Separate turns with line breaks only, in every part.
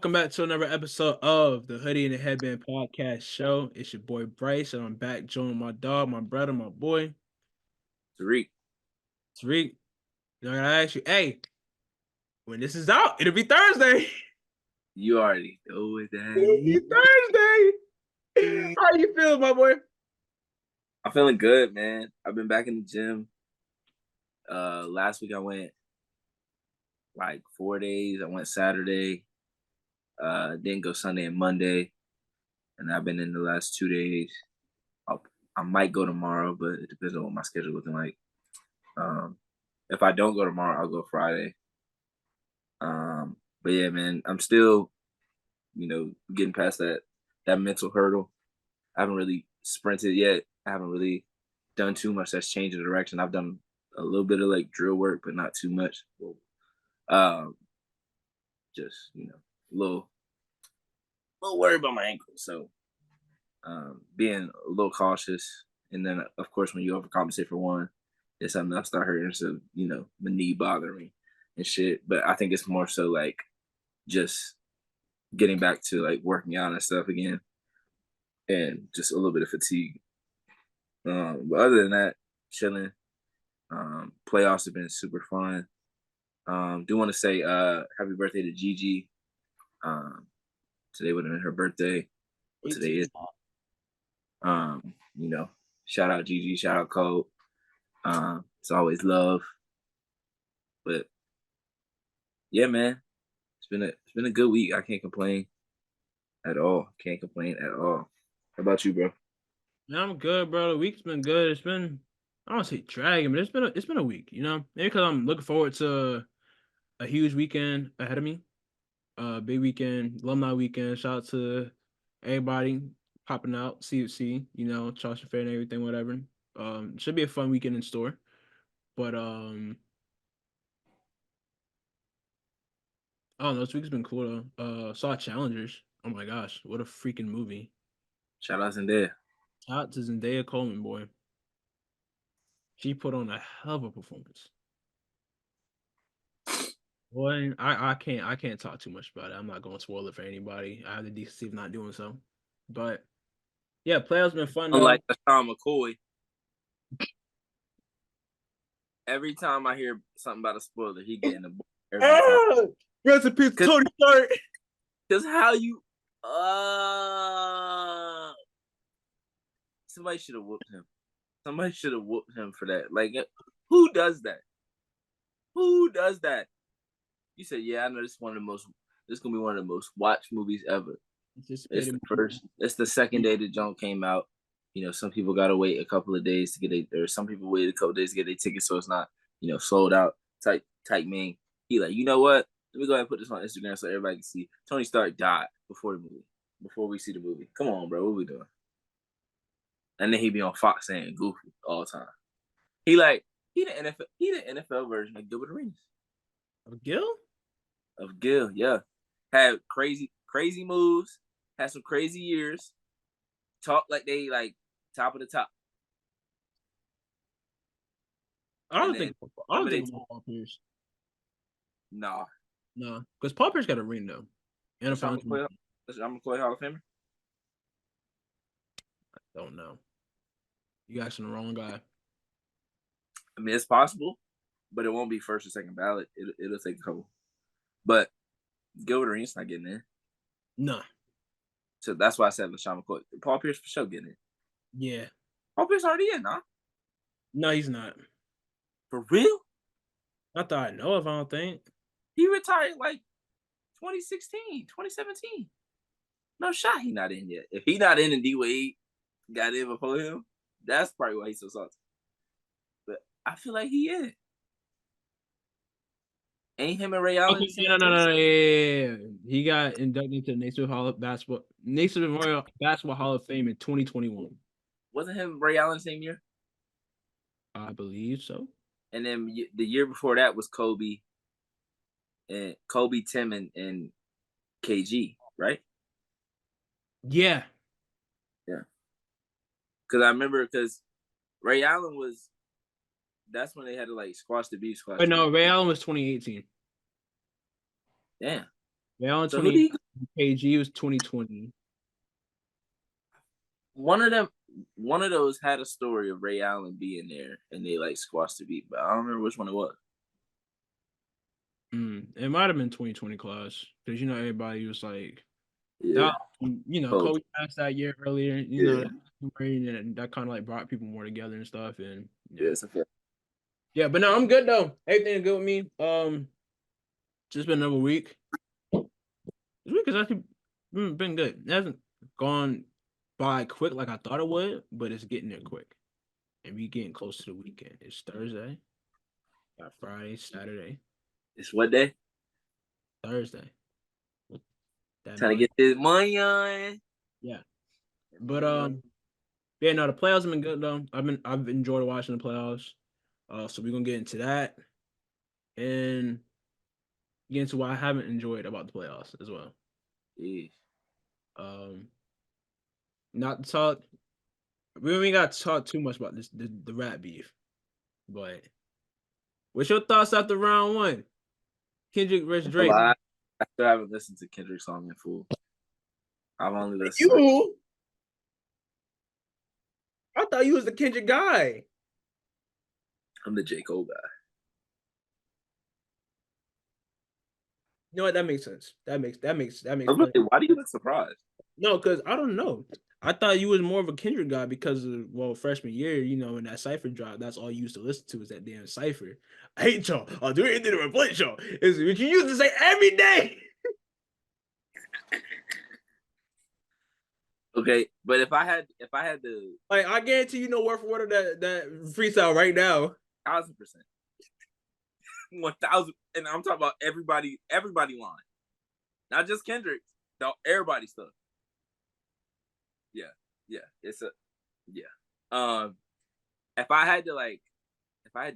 welcome back to another episode of the Hoodie and the Headband podcast show. It's your boy Bryce, and I'm back joining my dog, my brother, my boy
Tariq.
Tariq. I gotta ask you, hey, when this is out, it'll be Thursday.
You already know what
It'll be Thursday. How you feeling, my boy?
I'm feeling good, man. I've been back in the gym. Last week I went like 4 days. I went Saturday. Didn't go Sunday and Monday. And I've been in the last 2 days. I might go tomorrow, but it depends on what my schedule looking like. If I don't go tomorrow, I'll go Friday. But yeah, man, I'm still, getting past that mental hurdle. I haven't really sprinted yet. I haven't really done too much that's changed the direction. I've done a little bit of like drill work, but not too much. Just a little worried about my ankle. So being a little cautious. And then of course when you overcompensate for one, it's something else start hurting. So, my knee bothering me and shit. But I think it's more so like just getting back to like working out and stuff again. And just a little bit of fatigue. But other than that, chilling. Playoffs have been super fun. Do want to say happy birthday to Gigi. Today would have been her birthday. Today is. Shout out Gigi, shout out Cole. It's always love. But yeah, man, it's been a good week. I can't complain at all. How about you, bro?
Yeah, I'm good, bro. The week's been good. It's been, I don't say dragging, but it's been a week. Maybe because I'm looking forward to a huge weekend ahead of me. Big weekend, alumni weekend. Shout out to everybody popping out, CFC, Charleston Fair and everything, whatever. Should be a fun weekend in store. But I don't know, this week's been cool though. Saw Challengers. Oh my gosh, what a freaking movie.
Shout out Zendaya.
Shout out to Zendaya Coleman, boy. She put on a hell of a performance. Boy, I can't talk too much about it. I'm not going to spoil it for anybody. I have the decency of not doing so. But yeah, playoffs been fun though.
Unlike Sean McCoy, every time I hear something about a spoiler, he getting the ball.
Recipe Tony Stark.
Because how you somebody should have whooped him. Somebody should have whooped him for that. Like, who does that? Who does that? You said, yeah, I know this is gonna be one of the most watched movies ever. It's the first. It's the second day the junk came out. Some people gotta wait a couple of days to get or some people waited a couple of days to get their tickets, so it's not, sold out. Type mean. He like, you know what? Let me go ahead and put this on Instagram so everybody can see. Tony Stark died before the movie. Before we see the movie. Come on, bro. What we doing? And then he be on Fox saying goofy all the time. He the NFL version of Gilbert Arenas.
Of Gil?
Of Gil, yeah. Had crazy moves, had some crazy years. Talk like they like top of the top.
I don't think Paul Pierce.
Nah.
No, because Paul Pierce got a ring though. And a fountain.
I'm McCoy Hall of Famer.
I don't know. You asking the wrong guy.
I mean, it's possible, but it won't be first or second ballot. It'll take a couple. But Gilbert Arenas not getting in.
No.
So that's why I said LaShawn McCoy. Paul Pierce for sure getting in.
Yeah.
Paul Pierce already in, huh?
No, he's not.
For real?
Not that I know of, I don't think.
He retired like 2016, 2017. No shot he not in yet. If he not in and D-Wade got in before him, that's probably why he's so salty. But I feel like he is. Ain't him and Ray Allen?
Okay, no. Yeah. He got inducted into the Naismith Memorial Basketball Hall of Fame in 2021.
Wasn't him Ray Allen same year?
I believe so.
And then the year before that was Kobe, Tim, and KG, right?
Yeah.
Yeah. Because I remember Ray Allen that's when they had to like squash the beef squad.
But no, Ray Allen was 2018.
Damn.
Ray Allen
so
2018. KG was 2020.
One of them, one of those had a story of Ray Allen being there, and they like squashed the beat, but I don't remember which one it was.
It might have been 2020 class because everybody was like
Yeah.
that.
Oh,
Kobe passed that year earlier.
yeah.
And that kind of like brought people more together and stuff. And
Yeah, it's okay.
yeah, but no, I'm good though. Everything good with me. Just been another week. This week has actually been good. It hasn't gone by quick like I thought it would, but it's getting there quick. And we getting close to the weekend. It's Thursday. Got Friday, Saturday,
It's what day?
Thursday. That
Trying to
money.
get this money on.
Yeah. But yeah, no, the playoffs have been good though. I've enjoyed watching the playoffs. So we're gonna get into that and get into what I haven't enjoyed about the playoffs as well.
Jeez.
Um, not to talk. We ain't got to talk too much about the rap beef, but what's your thoughts after round one? Kendrick versus
A
Drake.
lot. I still haven't listened to Kendrick's song in full. I've only listened.
You? I thought you was the Kendrick guy.
I'm the J. Cole guy.
You know what? That makes sense. That makes
Why
plenty.
do you look surprised?
No, because I don't know. I thought you was more of a Kendrick guy because of freshman year, in that cipher drop, that's all you used to listen to is that damn cipher. I hate y'all. I'll do anything to replace y'all. Is what you used to say every day.
Okay, but if I had to
Like I guarantee you know word for word of that freestyle right now.
1,000%, 1,000, and I'm talking about everybody line, not just Kendrick's, no, everybody stuff. Yeah, it's a yeah. Um, if I had to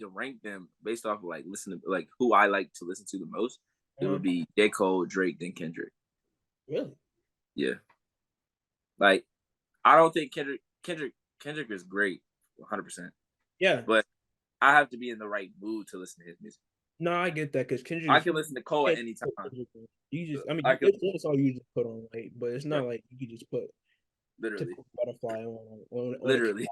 rank them based off of like listen to like who I like to listen to the most, it would be J. Cole, Drake, then Kendrick.
Really?
Yeah, like I don't think Kendrick is great, 100%.
Yeah.
But I have to be in the right mood to listen to his music.
No, I get that because Kendrick
I
is
can listen to Cole at any time.
you just I mean
I can
it's all you just put on like, but it's not like you could just put
literally,
Typical Butterfly on a
literally.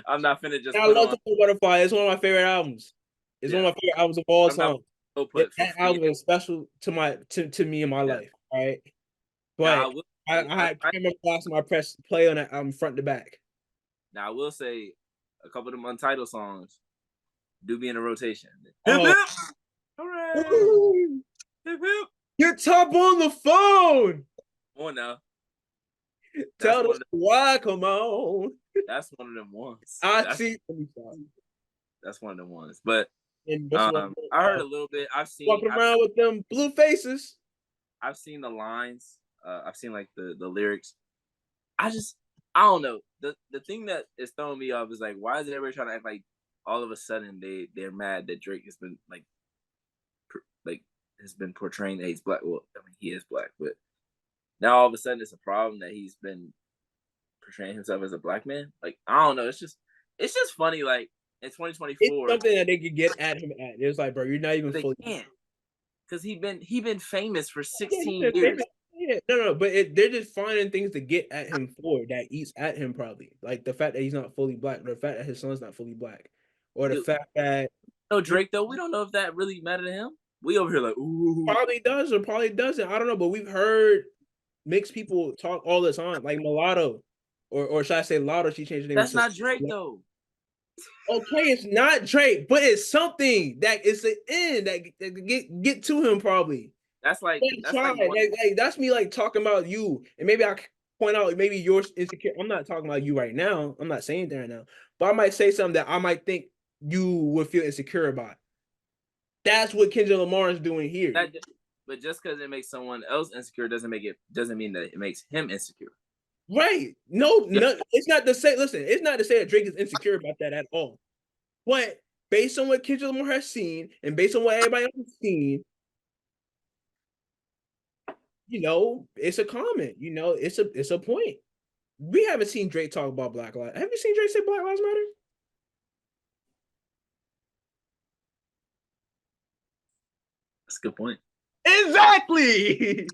I'm not finna just
I
put
love
on.
Typical Butterfly. It's one of my favorite albums. It's one
Yeah,
of my favorite albums of all
I'm not
time.
gonna put for
That
free.
album is special to me in my
Yeah.
life. All right.
Now I
But
will say,
I can't remember the last time I pressed play on that album front to back.
now I will say, a couple of them untitled songs do be in a rotation. Hip
Oh,
hip, hooray!
ooh,
Hip hip.
get top on the phone.
Come on now, that's
Tell
one
us
of them.
why. Come on.
That's one of them ones.
I see.
That's one of them ones. But
And this one,
I heard a little bit.
walking around with them blue faces.
I've seen the lines. I've seen like the lyrics. I don't know. The thing that is throwing me off is like, why is everybody trying to act like all of a sudden they're mad that Drake has been like has been portraying that he's black. Well, I mean he is black, but now all of a sudden it's a problem that he's been portraying himself as a black man. Like I don't know. It's just funny. Like in
It's
2024,
something that they could get at him at. It's like, bro, you're not even
they
fully.
can't because he been famous for
Yeah,
16 years.
yeah, no, but they're just finding things to get at him for that eats at him probably. Like the fact that he's not fully black, or the fact that his son's not fully black, or the
Dude,
fact that
no
you
Drake though. We don't know if that really mattered to him. We over here like ooh.
probably does or probably doesn't. I don't know, but we've heard mixed people talk all the time, like Mulatto, or should I say Lotto? She changed the name
That's
to.
not Drake though.
Okay, it's not Drake, but it's something that is the end that get to him probably.
That's like one.
Like that's me like talking about you, and maybe I point out maybe you're insecure. I'm not talking about you right now. I'm not saying that right now, but I might say something that I might think you would feel insecure about. That's what Kendrick Lamar is doing here.
But just because it makes someone else insecure doesn't mean that it makes him insecure.
Right? No, it's not to say. Listen, it's not to say that Drake is insecure about that at all. But based on what Kendrick Lamar has seen, and based on what everybody else has seen, it's a comment. It's a point. We haven't seen Drake talk about Black Lives. Have you seen Drake say Black Lives Matter?
That's a good point.
Exactly.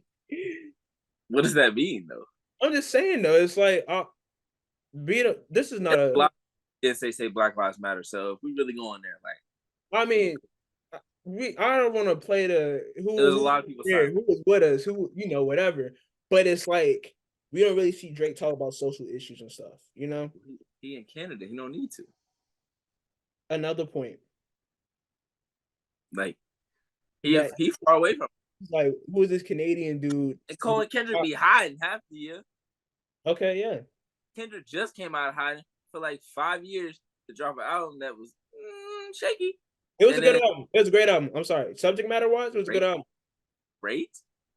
What does that mean, though?
I'm just saying though, it's like this is not a.
Yes, they say Black Lives Matter. So if we really go in there, like,
I mean, I don't want to play
there's a lot of people
here,
signing.
who was with us, who whatever. But it's like we don't really see Drake talk about social issues and stuff.
He in Canada. He don't need to.
Another point
Like
that
he far away from.
like who is this Canadian dude?
And Cole and Kendrick be hiding half the year.
Okay, yeah.
Kendrick just came out of hiding for like 5 years to drop an album that was shaky.
It was a good album. It was a great album. I'm sorry. Subject matter wise, it was a good album.
Great?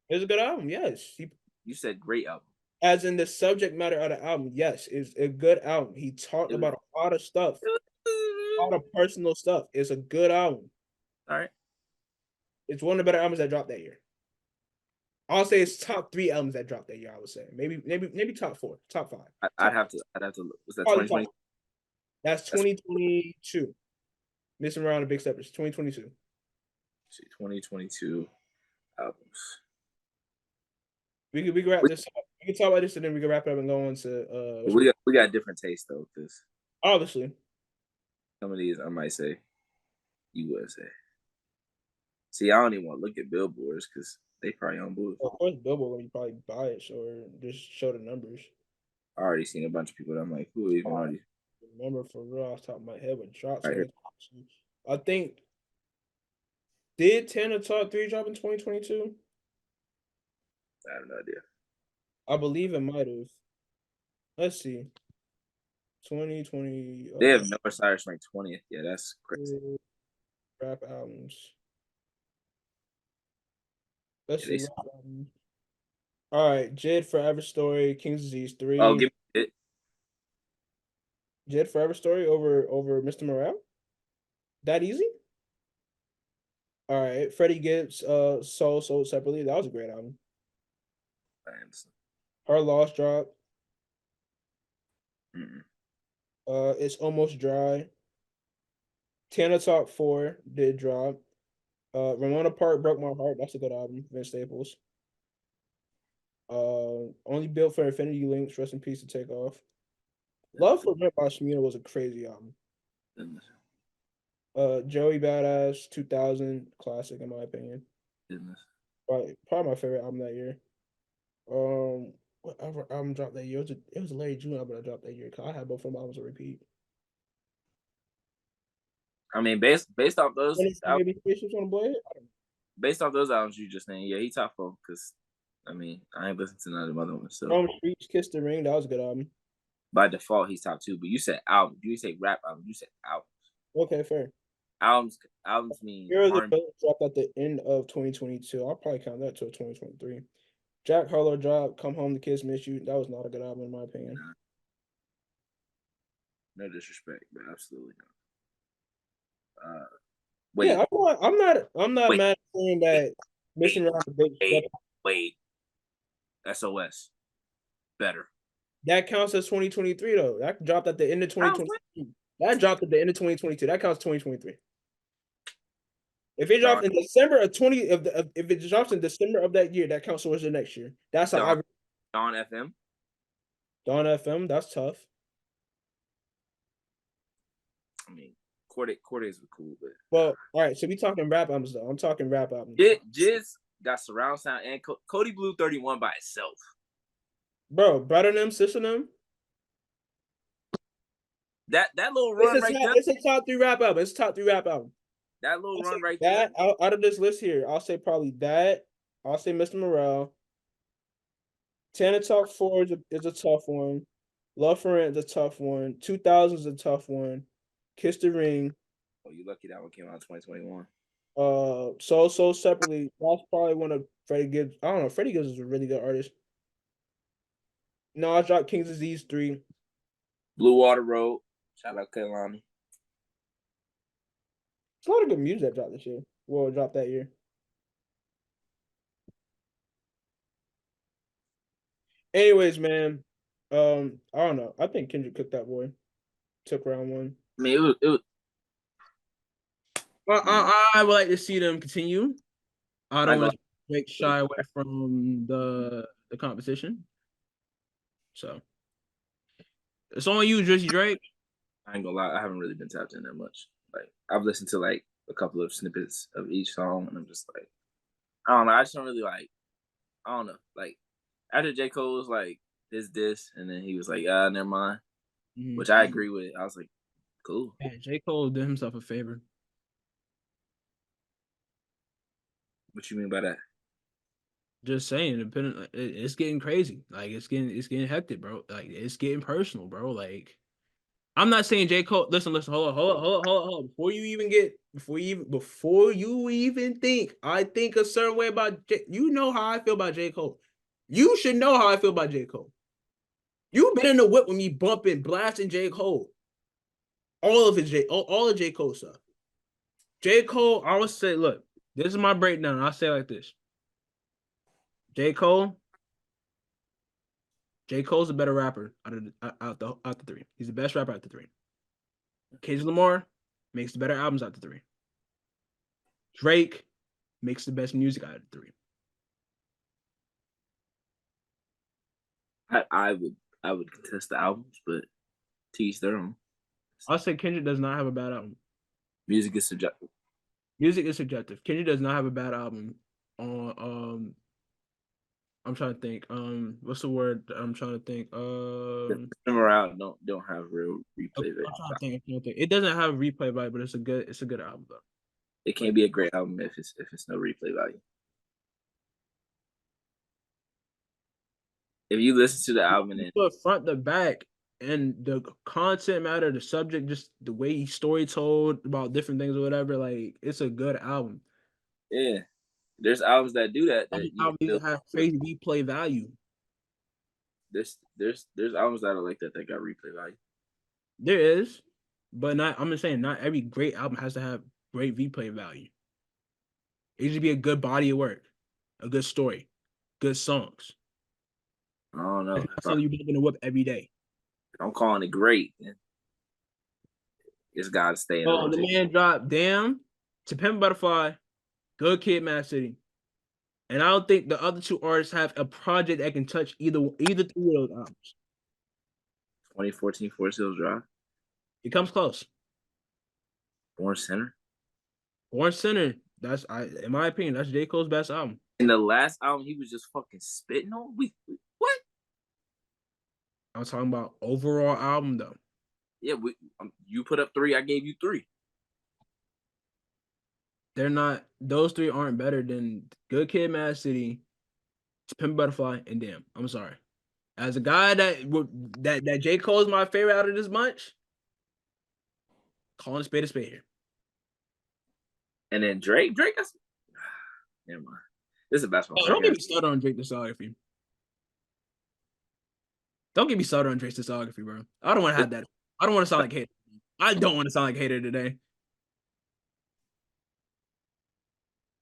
It was a good album, yes.
You said great album.
As in the subject matter of the album, yes, it's a good album. He talked about a lot of stuff, a lot of personal stuff. It's a good album.
All right.
It's one of the better albums that dropped that year. I'll say it's top 3 albums that dropped that year. I would say maybe top 4, top 5.
I'd have to look. Was that 2020?
That's 2022. Missing around the big steppers. 2022.
See, 2022 albums.
We can wrap this up. We can talk about this and then we can wrap it up and go on to
we got different tastes though, because
obviously
some of these I might say you would say. See, I don't even want to look at billboards because they probably on booth.
Of course, Billboard when you probably buy it or just show the numbers.
I already seen a bunch of people that I'm like, who even are these?
Remember for real off the top of my head what drops.
Right,
I think did 10 or top 3 drop in 2022?
I have no idea.
I believe it might have. Let's see. 2020.
They have Noah Cyrus ranked 20th. Yeah, that's crazy.
Rap albums. Let's see. All right, Jid Forever Story, King's Disease 3.
Oh, give me it.
Jid Forever Story over Mr. Morale? That easy? All right, Freddie Gibbs, Soul Separately. That was a great album. Her Lost drop. It's Almost Dry. Tana Top 4 did drop. Ramona Park Broke My Heart. That's a good album. Vince Staples. Only Built for Infinity Links. Rest in peace to Take Off. Love for Rent by Shmina was a crazy album. Joey Badass 2000 classic in my opinion. Probably my favorite album that year. Whatever album dropped that year? It was a Larry June album that dropped that year because I had both of them albums on repeat.
I mean, based off those
albums,
based off those albums you just named, yeah, he top 4 because I mean I ain't listened to none of the other ones. So
Streets, Kiss the Ring, that was a good album.
By default, he's top 2. But you said album. You say rap album. You said albums.
Okay, fair.
Albums mean.
Heroes of Villains dropped at the end of 2022. I'll probably count that to 2023. Jack Harlow dropped Come Home, The Kids Miss You. That was not a good album in my opinion.
No disrespect, but absolutely not.
Wait. Yeah, I'm not mad at saying that Missing Around the Big
Wait. SOS. Better.
That counts as 2023 though. That dropped at the end of 2022. That dropped at the end of 2022. That counts 2023. If it drops in December of if it drops in December of that year, that counts towards the next year. That's how
Dawn FM.
Dawn FM, that's tough.
I mean, Cordays were cool, but
well, all right. So we talking rap albums though. I'm talking rap albums.
Jizz got surround sound and Cody Blue 31 by itself.
Bro, Brother Them, Sister Them.
That little run right there.
It's a top 3 rap album. It's a top 3 rap album.
That little run right there.
Out of this list here, I'll say probably that. I'll say Mr. Morale. Tana Talk 4 is a tough one. Love for Rent is a tough one. 2000 is a tough one. Kiss the Ring.
Oh, you lucky that one came out in 2021.
Soul Separately. That's probably one of Freddie Gibbs. I don't know. Freddie Gibbs is a really good artist. No, I dropped King's Disease 3.
Blue Water Road. Shout out Kailani.
It's a lot of good music that dropped this year. Well, dropped that year. Anyways, man. I don't know. I think Kendrick cooked that boy. Took round 1.
I mean, it was.
I would like to see them continue. I don't want to shy away from the the competition. So it's on you, Drizzy Drake.
I ain't gonna lie, I haven't really been tapped in that much. Like I've listened to like a couple of snippets of each song, and I'm just like, I don't know. I just don't really like. I don't know. Like after J. Cole was like this, and then he was like, never mind,
Mm-hmm.
which I agree with. I was like, cool.
Yeah, J. Cole did himself a favor.
What you mean by that?
Just saying, it's getting crazy. Like it's getting hectic, bro. Like it's getting personal, bro. Like I'm not saying J. Cole. Listen, hold on. Before you even think, I think a certain way about you know how I feel about J. Cole. You should know how I feel about J. Cole. You've been in the whip with me bumping, blasting J. Cole. All of J. Cole stuff. J. Cole, I would say, look, this is my breakdown. I'll say it like this. J. Cole, J. Cole's a better rapper out the three. He's the best rapper out the three. Kendrick Lamar makes the better albums out the three. Drake makes the best music out of the three.
I would contest the albums, but to each their own.
I'll say Kendrick does not have a bad album.
Music is subjective.
Music is subjective. Kendrick does not have a bad album on I'm trying to think. What's the word? I'm trying to think.
Them around don't have real replay value.
I'm trying to think. I'm trying to think. It doesn't have replay value, but it's a good album though.
It can't be a great album if it's no replay value. If you listen to the album and
But front to back and the content matter, the subject, just the way he story told about different things or whatever, like it's a good album.
yeah, there's albums that do that
Every
you
album
feel
doesn't have crazy replay value.
there's albums that are like that got replay value.
There is, but not. I'm just saying, not every great album has to have great replay value. It should be a good body of work, a good story, good songs.
I don't know
It's not something you're gonna whip every day.
if I'm calling it great. It's got to stay in the
Oh, the
rotation.
man dropped "Damn" to Pimp Butterfly, Good Kid, Mad City, and I don't think the other two artists have a project that can touch either three of those albums.
2014 Forest Hills Drive,
It comes close.
Born Center.
Born Center, in my opinion, that's J. Cole's best album.
In the last album, he was just fucking spitting on. What?
I'm talking about overall album though.
Yeah, you put up 3, I gave you 3.
They're not; those three aren't better than Good Kid, Mad City, Pimp Butterfly, and Damn. I'm sorry. As a guy that J. Cole is my favorite out of this bunch, calling a spade here.
And then Drake, that's never mind. This is a basketball
Don't get
podcast.
me started on Drake discography. Don't get me started on Drake's discography, bro. I don't want to have that. I don't want to sound like a hater. I don't want to sound like a hater today.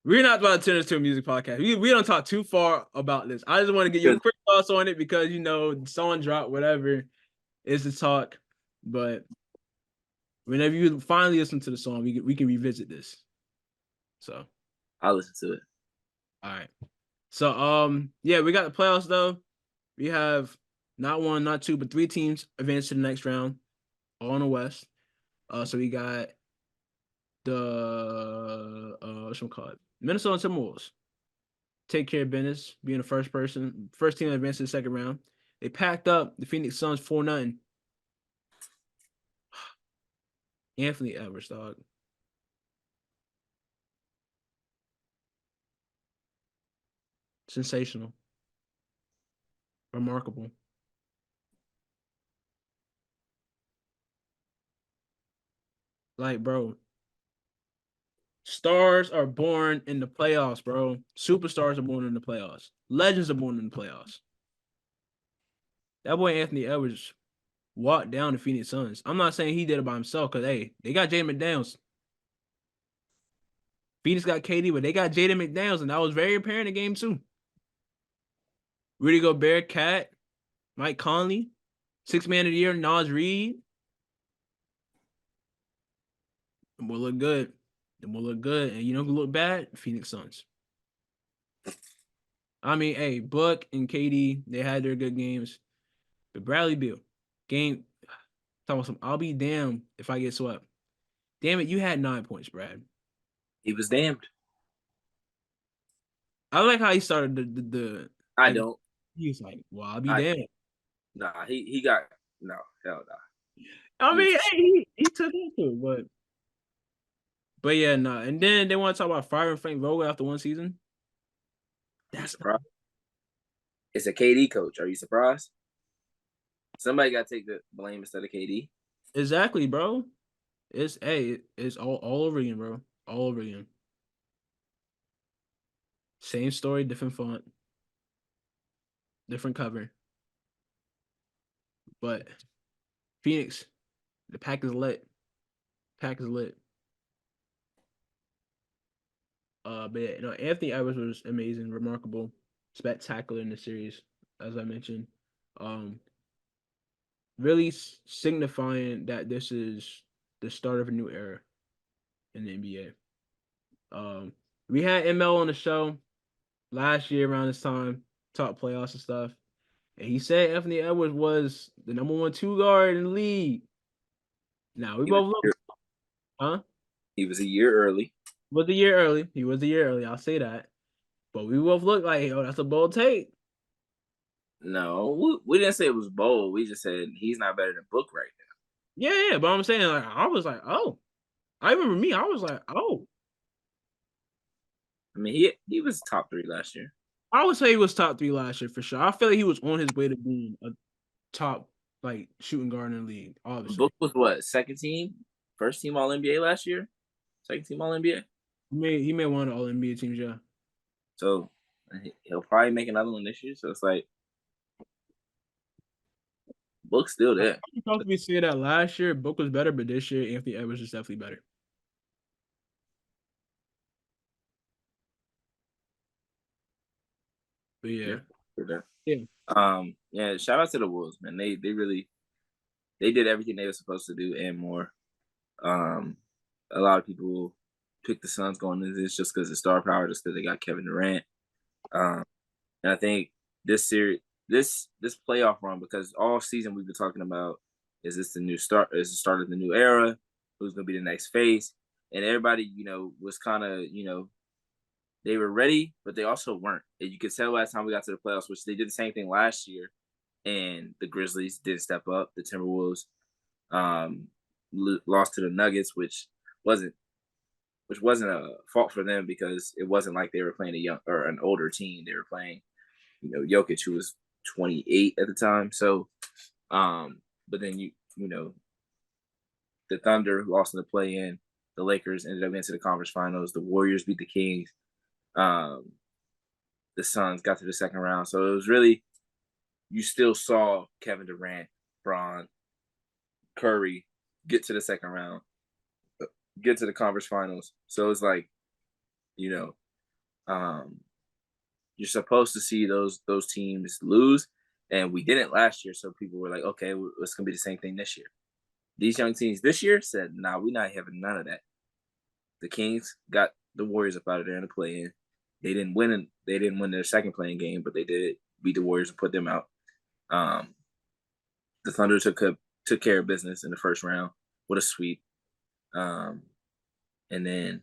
We're not about to turn this to a music podcast. We don't talk too far about this. I just want to get your quick thoughts on it because song drop, whatever is the talk. But whenever you finally listen to the song, we can revisit this. So
I'll listen to it.
all right. So yeah, we got the playoffs though. We have not one, not two, but 3 teams advanced to the next round, all in the West. So we got the what's it called? Minnesota Timberwolves. Take care of business, being the first team that advanced to the second round. They packed up the Phoenix Suns 4-0. Anthony Edwards, dog. Sensational. Remarkable. Like, bro, stars are born in the playoffs, bro. Superstars are born in the playoffs. Legends are born in the playoffs. That boy Anthony Edwards walked down the Phoenix Suns. I'm not saying he did it by himself because, hey, they got Jaden McDaniels. Phoenix got KD, but they got Jaden McDaniels, and that was very apparent in game 2. Rudy Gobert, Cat, Mike Conley, 6th man of the year, Nas Reed. And we'll look good. And we'll look good. And you know who look bad? Phoenix Suns. I mean, hey, Book and KD, they had their good games. But Bradley Beal, game talking about some. I'll be damned if I get swept. Damn it, you had 9 points, Brad.
He was damned.
I like how he started the
I
like
don't.
he was like, well, I'll be
I
damned.
Nah. He got no hell no.
I
He was
mean, hey, he took into it, but yeah, no. Nah. And then they want to talk about firing Frank Vogel after one season.
you
That's not
surprised? It's a KD coach. Are you surprised? Somebody got to take the blame instead of KD.
exactly, bro. It's all over again, bro. All over again. Same story, different font, different cover. But Phoenix, the pack is lit. Pack is lit. But yeah, Anthony Edwards was amazing, remarkable, spectacular in the series, as I mentioned. Um, really signifying that this is the start of a new era in the NBA. We had ML on the show last year around this time, talk playoffs and stuff, and he said Anthony Edwards was the number 1 2 guard in the league. Now we
He was
both look, huh?
he was a year early.
Was a year early. He was a year early. I'll say that. But we both look like, oh, that's a bold take.
No, we didn't say it was bold. We just said he's not better than Book right now.
Yeah, yeah. But I'm saying, like, I was like, oh. I remember me. I was like, oh.
I mean, he was top 3 last year.
I would say he was top 3 last year for sure. I feel like he was on his way to being a top like shooting guard in the league. Obviously,
Book was what, second team, first team All NBA last year, second team All NBA.
he made one of the All NBA teams. Yeah,
So he'll probably make another one this year. So it's like Book's still
I
there.
was supposed to be saying that last year Book was better, but this year Anthony Edwards is definitely better. But yeah,
Yeah, for that.
yeah.
Yeah. Shout out to the Wolves, man. They really they did everything they were supposed to do and more. Um, a lot of people pick the Suns going into this just because of star power, just because they got Kevin Durant. Um, and I think this series, this playoff run, because all season we've been talking about is this the new start? Is the start of the new era? Who's going to be the next face? And everybody, was kind of, they were ready, but they also weren't. And you could tell last time we got to the playoffs, which they did the same thing last year, and the Grizzlies didn't step up. The Timberwolves um, lost to the Nuggets, wasn't which wasn't a fault for them because it wasn't like they were playing a young or an older team. They were playing, Jokic, who was 28 at the time. So, but then the Thunder lost in the play-in. The Lakers ended up into the conference finals. The Warriors beat the Kings. Um, the Suns got to the second round. So it was really, you still saw Kevin Durant, Bron, Curry get to the second round, get to the conference finals. So it's like, you know, um, you're supposed to see those teams lose, and we didn't last year. So people were like, okay, it's gonna be the same thing this year. These young teams this year said, nah, we're not having none of that. The Kings got the Warriors up out of there in the play-in. They didn't win. They didn't win their second playing game, but they did beat the Warriors and put them out. Um, the Thunder took care of business in the first round with a sweep. Um, and then,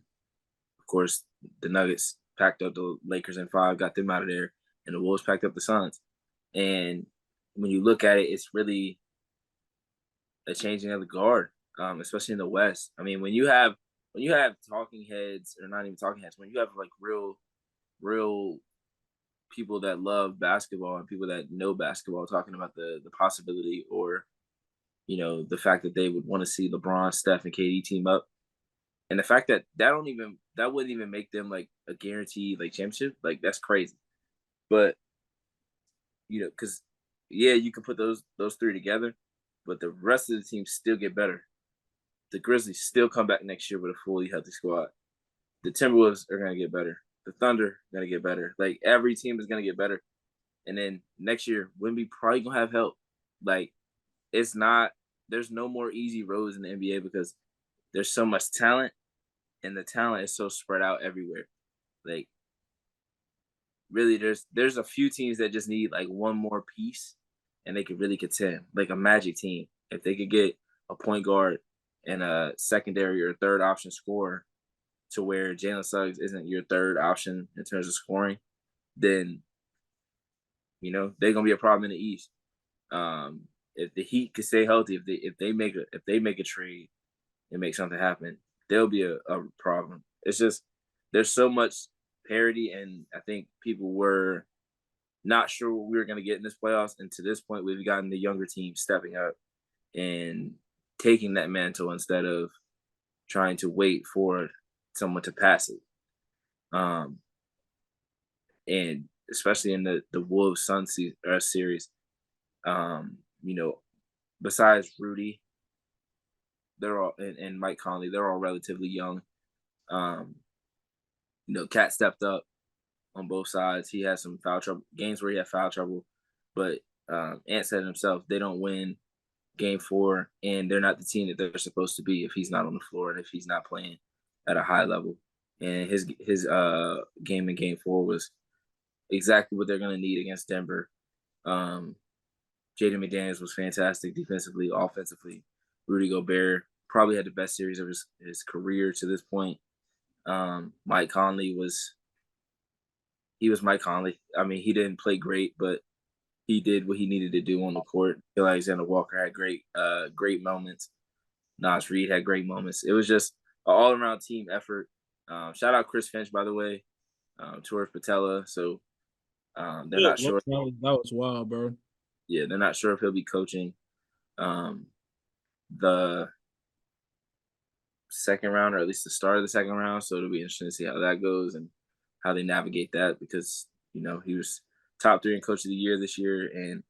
of course, the Nuggets packed up the Lakers in 5, got them out of there, and the Wolves packed up the Suns. And when you look at it, it's really a changing of the guard, especially in the West. I mean, when you have talking heads, or not even talking heads, when you have like real people that love basketball and people that know basketball talking about the possibility, or the fact that they would want to see LeBron, Steph, and KD team up, and the fact that that wouldn't even make them like a guaranteed like championship, like that's crazy. But because yeah, you can put those three together, but the rest of the teams still get better. The Grizzlies still come back next year with a fully healthy squad. The Timberwolves are gonna get better. The Thunder are gonna get better. Like every team is gonna get better. And then next year, Wemby probably gonna have help. Like it's not. There's no more easy roads in the NBA because there's so much talent, and the talent is so spread out everywhere. Like really there's a few teams that just need like one more piece and they could really contend. Like a Magic team. If they could get a point guard and a secondary or third option scorer to where Jalen Suggs isn't your third option in terms of scoring, then they're gonna be a problem in the East. If the Heat could stay healthy, if they make a trade and make something happen, there'll be a problem. It's just there's so much parity, and I think people were not sure what we were going to get in this playoffs. And to this point, we've gotten the younger team stepping up and taking that mantle instead of trying to wait for someone to pass it. Um, and especially in the Wolves Sun series, um, you know, besides Rudy, they're all and Mike Conley, they're all relatively young. Um, Cat stepped up on both sides. He had some foul trouble games where he had foul trouble, but Ant said himself, they don't win game 4, and they're not the team that they're supposed to be if he's not on the floor and if he's not playing at a high level. And his game in game 4 was exactly what they're going to need against Denver. Um, Jaden McDaniels was fantastic defensively, offensively. Rudy Gobert probably had the best series of his career to this point. Mike Conley was Mike Conley. I mean, he didn't play great, but he did what he needed to do on the court. Phil Alexander Walker had great moments. Nas Reed had great moments. It was just an all around team effort. Shout out Chris Finch, by the way, towards Patella. So they're
Yeah,
not sure.
that was wild, bro.
Yeah, they're not sure if he'll be coaching the second round or at least the start of the second round. So it'll be interesting to see how that goes and how they navigate that because he was top 3 in coach of the year this year, and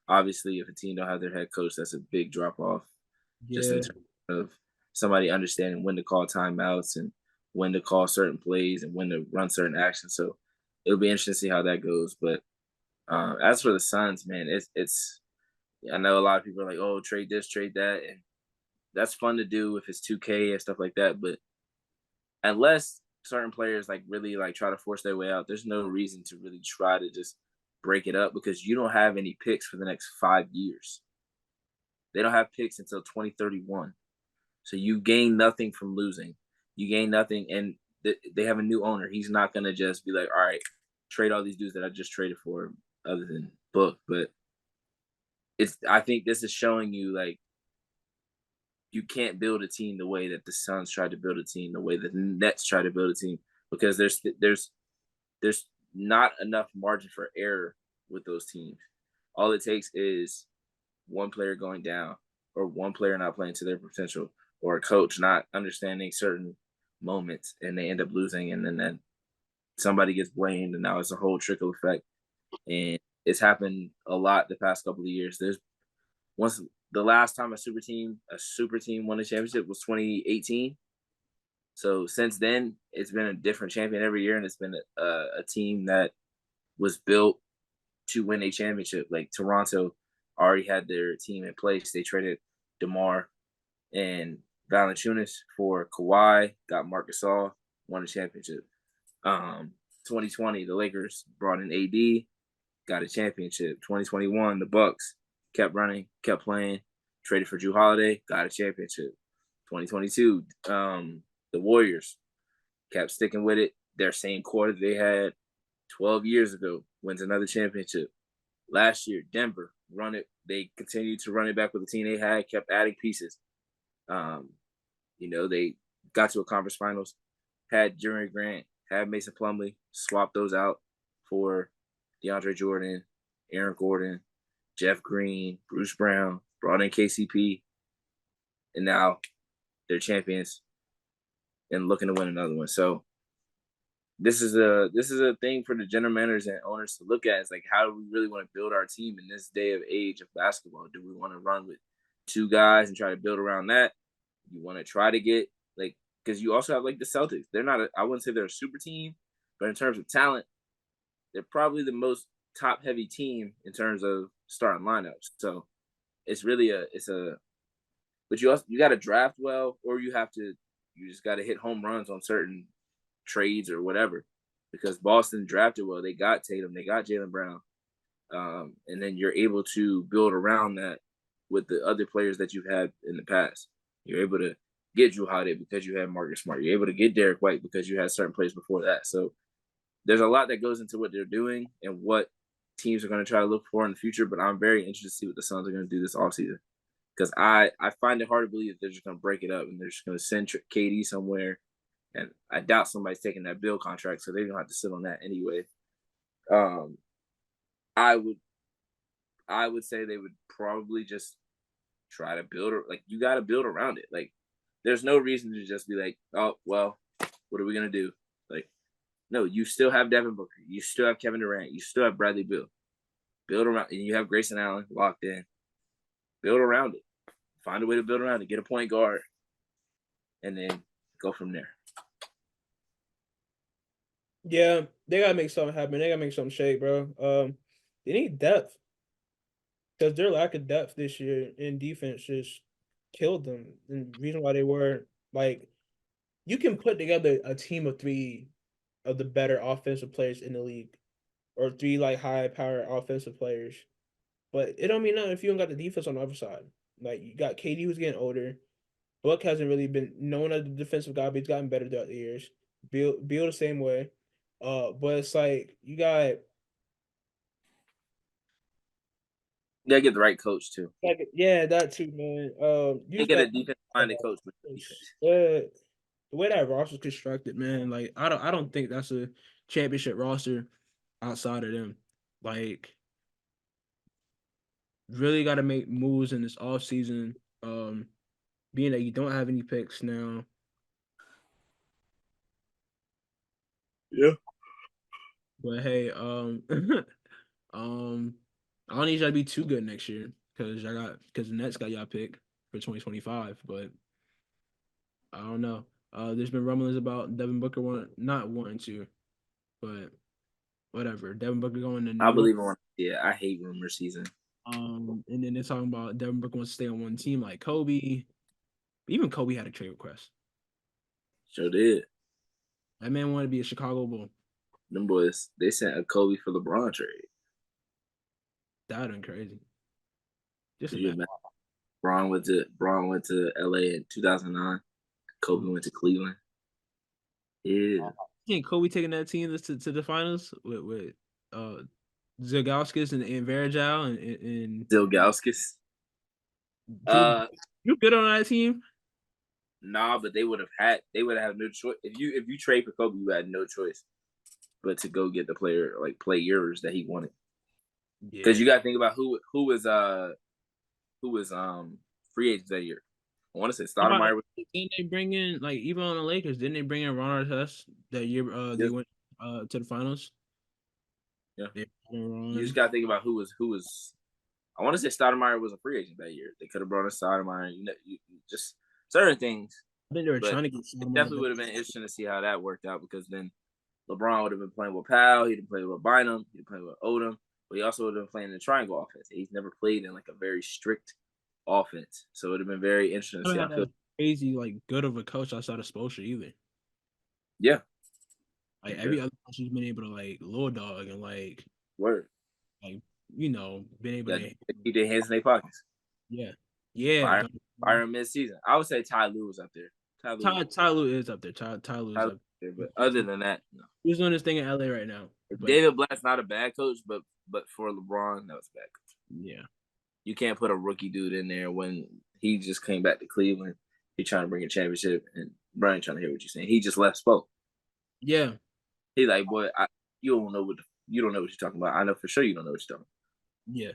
obviously if a team don't have their head coach, that's a big drop off just in
Yeah,
terms of somebody understanding when to call timeouts and when to call certain plays and when to run certain actions. So it'll be interesting to see how that goes. But as for the Suns, man, it's I know a lot of people are like, oh, trade this, trade that, and that's fun to do if it's 2K and stuff like that. But unless certain players like really like try to force their way out, there's no reason to really try to just break it up because you don't have any picks for the next 5 years. They don't have picks until 2031. So you gain nothing from losing. You gain nothing, and they have a new owner. He's not gonna just be like, all right, trade all these dudes that I just traded for, other than Book. But I think this is showing you like you can't build a team the way that the Suns tried to build a team, the way that the Nets try to build a team, because there's not enough margin for error with those teams. All it takes is one player going down, or one player not playing to their potential, or a coach not understanding certain moments, and they end up losing, and then somebody gets blamed, and now it's a whole trickle effect. And it's happened a lot the past couple of years. There's once the last time a super team won a championship was 2018. So since then, it's been a different champion every year, and it's been a team that was built to win a championship. Like Toronto already had their team in place. They traded DeMar and Valanciunas for Kawhi, got Marc Gasol, won a championship. 2020, the Lakers brought in AD, got a championship. 2021, the Bucks kept running, kept playing, traded for Jrue Holiday, got a championship. 2022, the Warriors kept sticking with it. Their same core that they had 12 years ago wins another championship. Last year, Denver run it. They continued to run it back with the team they had, kept adding pieces. They got to a conference finals, had Jeremy Grant, had Mason Plumlee, swapped those out for DeAndre Jordan, Aaron Gordon, Jeff Green, Bruce Brown, brought in KCP, and now they're champions and looking to win another one. So this is a thing for the general managers and owners to look at. It's like, how do we really want to build our team in this day of age of basketball? Do we want to run with 2 guys and try to build around that? You want to try to get like, because you also have like the Celtics. They're not I wouldn't say they're a super team, but in terms of talent, they're probably the most top heavy team in terms of starting lineups. So it's really but you got to draft well, or you just got to hit home runs on certain trades or whatever. because Boston drafted well. They got Tatum, they got Jaylen Brown, and then you're able to build around that with the other players that you've had in the past. You're able to get Drew Holiday because you had Marcus Smart. You're able to get Derek White because you had certain players before that. So there's a lot that goes into what they're doing and what teams are going to try to look for in the future. But I'm very interested to see what the Suns are going to do this offseason because I find it hard to believe that they're just going to break it up and they're just going to send KD somewhere. And I doubt somebody's taking that bill contract, so they don't have to sit on that anyway. I would say they would probably just try to build like you got to build around it. Like there's no reason to just be like, oh well, what are we gonna do? Like, no, you still have Devin Booker, you still have Kevin Durant, you still have Bradley Beal. Build around, and you have Grayson Allen locked in. Build around it. Find a way to build around it. Get a point guard, and then go from there.
Yeah, they gotta make something happen. They gotta make something shake, bro. They need depth because their lack of depth this year in defense just killed them. And the reason why they were like, you can put together a team of three of the better offensive players in the league, or three like high power offensive players, but it don't mean nothing if you don't got the defense on the other side. Like you got KD who's getting older. Buck hasn't really been known as the defensive guy, but he's gotten better throughout the years. Bill the same way. But it's like you got
They get the right coach too.
like yeah, that too, man. You
They
just
get
got
a defense-minded coach with defense.
the way that roster's constructed, man. Like I don't think that's a championship roster outside of them. Like really got to make moves in this off season. Being that you don't have any picks now.
Yeah.
But hey, I don't need y'all to be too good next year because the Nets got y'all pick for 2025. But I don't know. There's been rumblings about Devin Booker not wanting to, but whatever. Devin Booker going to New
I
York.
believe in. Yeah, I hate rumor season.
And then they're talking about Devin Booker wants to stay on one team like Kobe. Even Kobe had a trade request.
Sure did.
That man wanted to be a Chicago Bull.
Them boys, they sent a Kobe for LeBron trade.
That would been crazy. Just
Could you
imagine.
imagine? Braun went to LA in 2009. Kobe went to Cleveland. Yeah.
I think Kobe taking that team to the finals with Zagauskas and Varejao and
Zilgauskas.
you you good on that team?
Nah, but they would have no choice. If you trade for Kobe, you had no choice but to go get the player like players that he wanted. Because
Yeah.
you gotta think about who was free agents that year. I want to say Stoudemire was.
Didn't they bring in like even on the Lakers? Didn't they bring in Ron Artest that year? They
Yes,
went to the finals.
yeah.
They
You just
Ron.
gotta think about who was. I want to say Stoudemire was a free agent that year. They could have brought in Stoudemire. You just certain things,
I think they were
but
trying to get
it
someone.
definitely would have been interesting to see how that worked out because then LeBron would have been playing with Powell. He'd have played with Bynum. He'd have played with Odom. But he also would have been playing in the triangle offense. He's never played in like a very strict offense. So it would have been very interesting to
I
see
don't
how
have that crazy like good of a coach outside of Spoelstra either.
Yeah.
Like
Yeah.
every other coach has been able to like low dog and
Word.
like been able
Yeah.
to
Keep their hands in their pockets.
yeah yeah.
Byron mid-season. I would say Ty Lue was up there.
Ty Lue is up there. Ty Lue
Ty
is
Lue
up
there.
there.
But other than that, no.
He's doing his thing in LA right now. But
David Blatt's not a bad coach, but for LeBron, that was a bad coach.
yeah.
You can't put a rookie dude in there when he just came back to Cleveland. He's trying to bring a championship, and Brian trying to hear what you're saying. He just left spoke.
Yeah.
He like, boy, you don't know what you're talking about. I know for sure you don't know what you're talking about.
Yeah.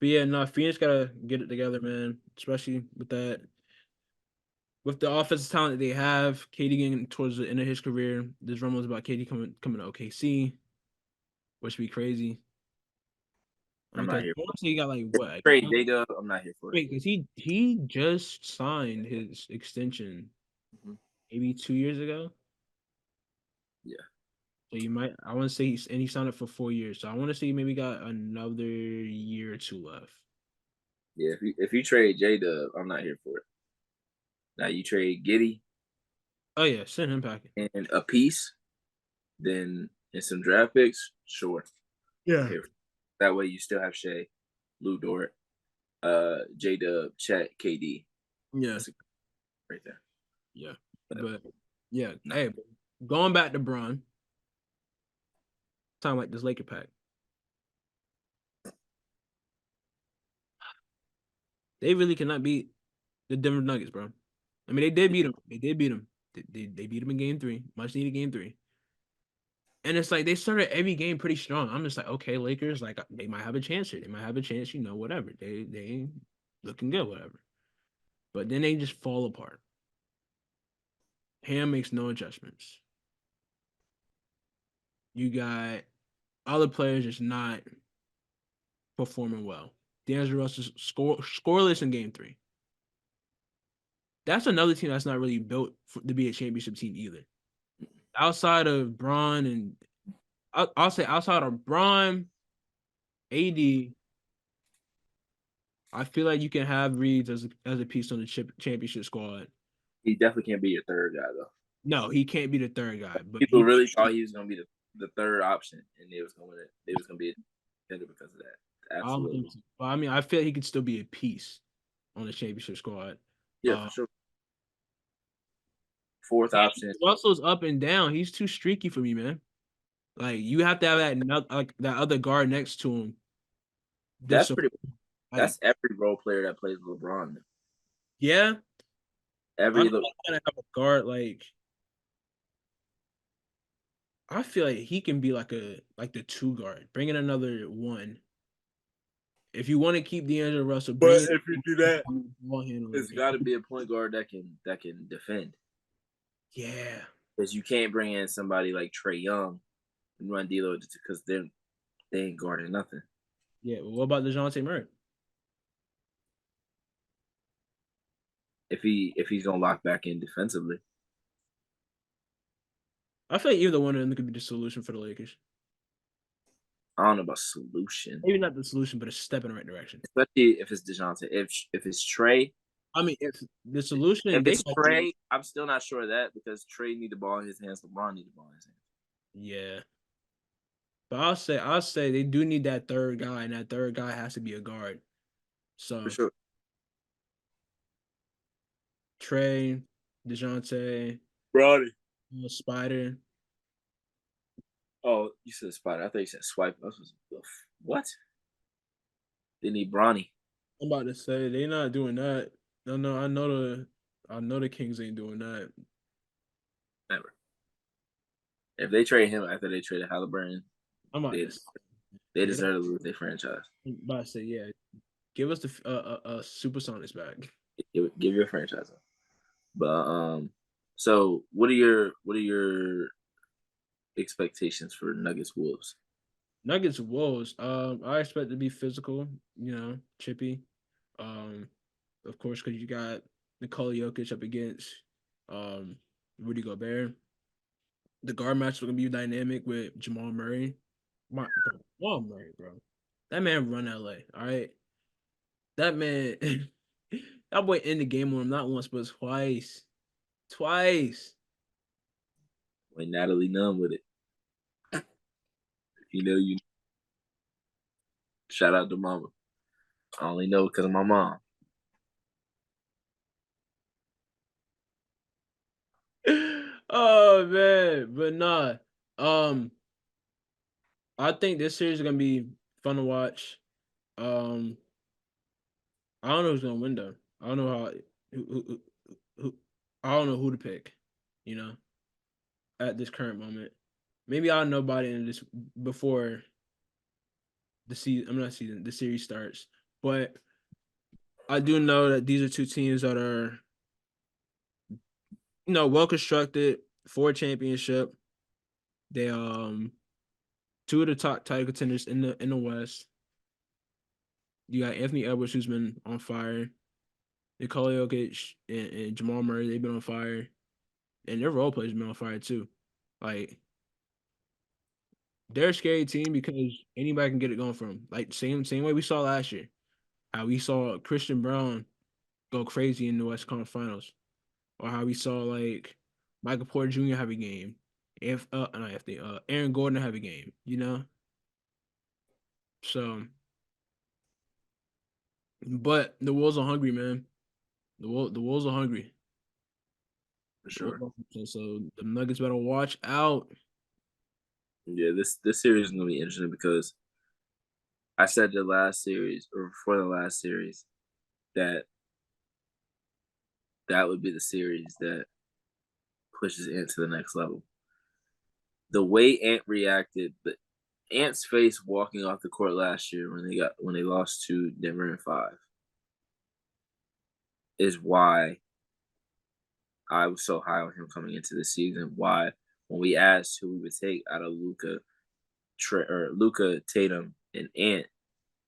But yeah, no, Phoenix gotta get it together, man. Especially with the offensive talent that they have. KD getting towards the end of his career. There's rumors about KD coming to OKC, which would be crazy.
I'm not
Because
here.
once he got like what? Like,
Trade J-Dub, I'm not here for it.
wait, because he just signed his extension maybe 2 years ago.
Yeah.
So I want to say he signed up for 4 years. So I want to say he maybe got another year or two left.
Yeah, if you trade J-Dub, I'm not here for it. Now you trade Giddy
Oh yeah, send him packing.
and a piece. then in some draft picks, sure. I'm
Yeah.
here. That way you still have Shea, Lou Dort, J Dub, Chet, KD.
Yeah.
That's a right there.
Yeah.
But
But yeah.
no.
Hey, going back to Bron, talking like this Laker pack. They really cannot beat the Denver Nuggets, bro. I mean, they did beat them. They did beat them. They beat them in game three. Much needed game three. And it's like they started every game pretty strong. I'm just like, okay, Lakers, like they might have a chance here. They might have a chance, whatever. They looking good, whatever. But then they just fall apart. Ham makes no adjustments. You got other players just not performing well. D'Angelo Russell scoreless in game three. That's another team that's not really built to be a championship team either. Outside of Braun and I'll say outside of Braun, AD, I feel like you can have Reeves as a piece on the championship squad.
He definitely can't be your third guy though.
No, he can't be the third guy, but
People really thought he was gonna be the third option, and they was gonna be a contender because of that.
I don't think
Absolutely.
so. But I mean, I feel like he could still be a piece on the championship squad.
Yeah,
Uh,
for sure. Fourth option.
Russell's up and down. He's too streaky for me, man. Like you have to have that other guard next to him.
That's
This
pretty.
like
That's every role player that plays with LeBron.
yeah, I
Every
don't
look.
want to have a guard like. I feel like he can be like the two guard. Bring in another one. If you want to keep D'Angelo Russell, bring
But
in
if you do that,
ball handler.
it's got to be a point guard that can defend.
Yeah.
Because you can't bring in somebody like Trey Young and run D'Lo because they ain't guarding nothing.
Yeah. Well, what about DeJounte Murray?
If he's gonna lock back in defensively,
I feel like either one of them could be the solution for the Lakers.
I don't know about solution.
Maybe not the solution, but a step in the right direction.
Especially if it's DeJounte. If it's Trey,
I mean, if the solution
if
they
it's Trey, I'm still not sure of that because Trey need the ball in his hands. LeBron need the ball in his hands.
yeah. But I'll say they do need that third guy, and that third guy has to be a guard.
For
So
sure.
Trey, DeJounte,
Brody.
Spider.
Oh, you said Spider. I thought you said Swipe. What? They need Bronny.
I'm about to say they're not doing that. No, I know the Kings ain't doing that.
Never. If they trade him after they traded Halliburton,
I'm about
they
to say,
they
yeah,
deserve to lose their franchise.
I'm about to say yeah. Give us the Supersonics back.
Give your franchise up. But so what are your expectations for Nuggets Wolves?
Nuggets Wolves. I expect to be physical. Chippy. Of course, because you got NikoLA Jokic up against Rudy Gobert. The guard match is gonna be dynamic with Jamal Murray. Jamal Murray, bro. That man run LA. All right. That man, that boy in the game on him not once but twice. Twice.
When Natalie Nunn with it, you shout out to Mama. I only know because of my mom.
Oh man, but nah. Um, I think this series is gonna be fun to watch. Um, I don't know who's gonna win though. I don't know who I don't know who to pick. You know, at this current moment, maybe I'll know about it in this before the season. I'm not season. The series starts, but I do know that these are two teams that are well constructed for a championship. They two of the top title contenders in the West. You got Anthony Edwards, who's been on fire. NikoLA Jokic and Jamal Murray, they've been on fire. And their role players been on fire too. Like they're a scary team because anybody can get it going from them. Like same way we saw last year. How we saw Christian Brown go crazy in the West Conference Finals. Or how we saw like Michael Porter Jr. have a game. if not if they Aaron Gordon have a game, So, but the Wolves are hungry, man. The Wolves are hungry.
for sure.
So the Nuggets better watch out.
Yeah, this series is gonna be interesting because I said the last series or before the last series that that would be the series that pushes Ant to the next level. The way Ant reacted, the Ant's face walking off the court last year when they lost to Denver in 5 is why I was so high on him coming into the season. Why when we asked who we would take out of Luca Tatum and Ant,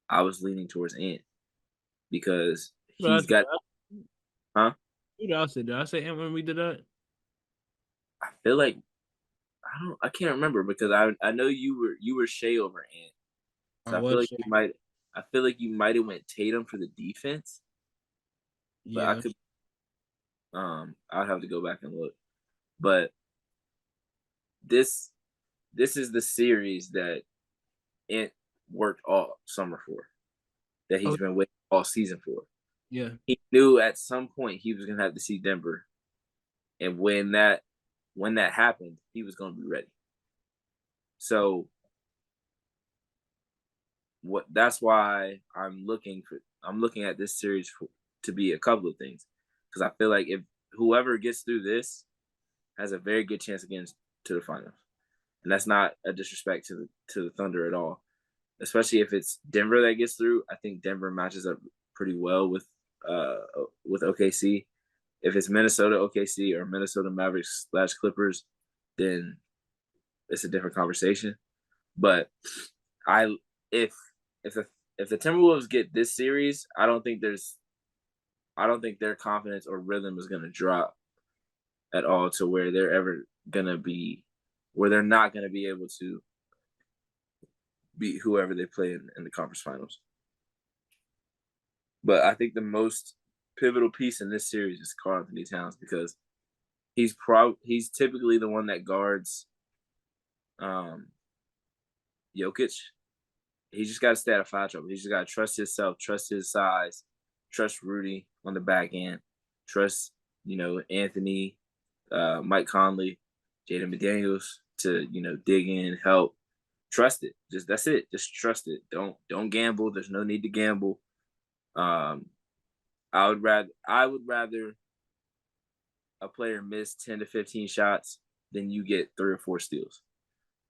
I was leaning towards Ant because he's got huh?
Who did I say? Did I say Ant when we did that?
I feel like I can't remember because I know you were Shea over Ant.
I
So
was.
I feel like you might have went Tatum for the defense, but I
Yeah.
could I'd have to go back and look. But this this is the series that Ant worked all summer for, that
Oh,
he's been waiting all season for.
yeah.
He knew at some point he was gonna have to see Denver, and when that happened, he was gonna be ready. So what that's why I'm looking at this series to be a couple of things because I feel like if whoever gets through this has a very good chance against to the finals, and that's not a disrespect to the Thunder at all. Especially if it's Denver that gets through, I think Denver matches up pretty well with OKC. If it's Minnesota OKC or Minnesota Mavericks / Clippers, then it's a different conversation. But I if if the if the Timberwolves get this series, I don't think their confidence or rhythm is going to drop at all to where they're ever going to be where they're not going to be able to beat whoever they play in the conference finals. But I think the most pivotal piece in this series is Karl-Anthony Towns because he's typically the one that guards um Jokic. He just got to stay out of foul trouble. He just got to trust himself, trust his size, trust Rudy on the back end, trust Anthony, Mike Conley, Jaden McDaniels to dig in, help. Trust it. Just that's it. Just trust it. Don't gamble. There's no need to gamble. Um, I would rather a player miss 10 to 15 shots than you get 3 or 4 steals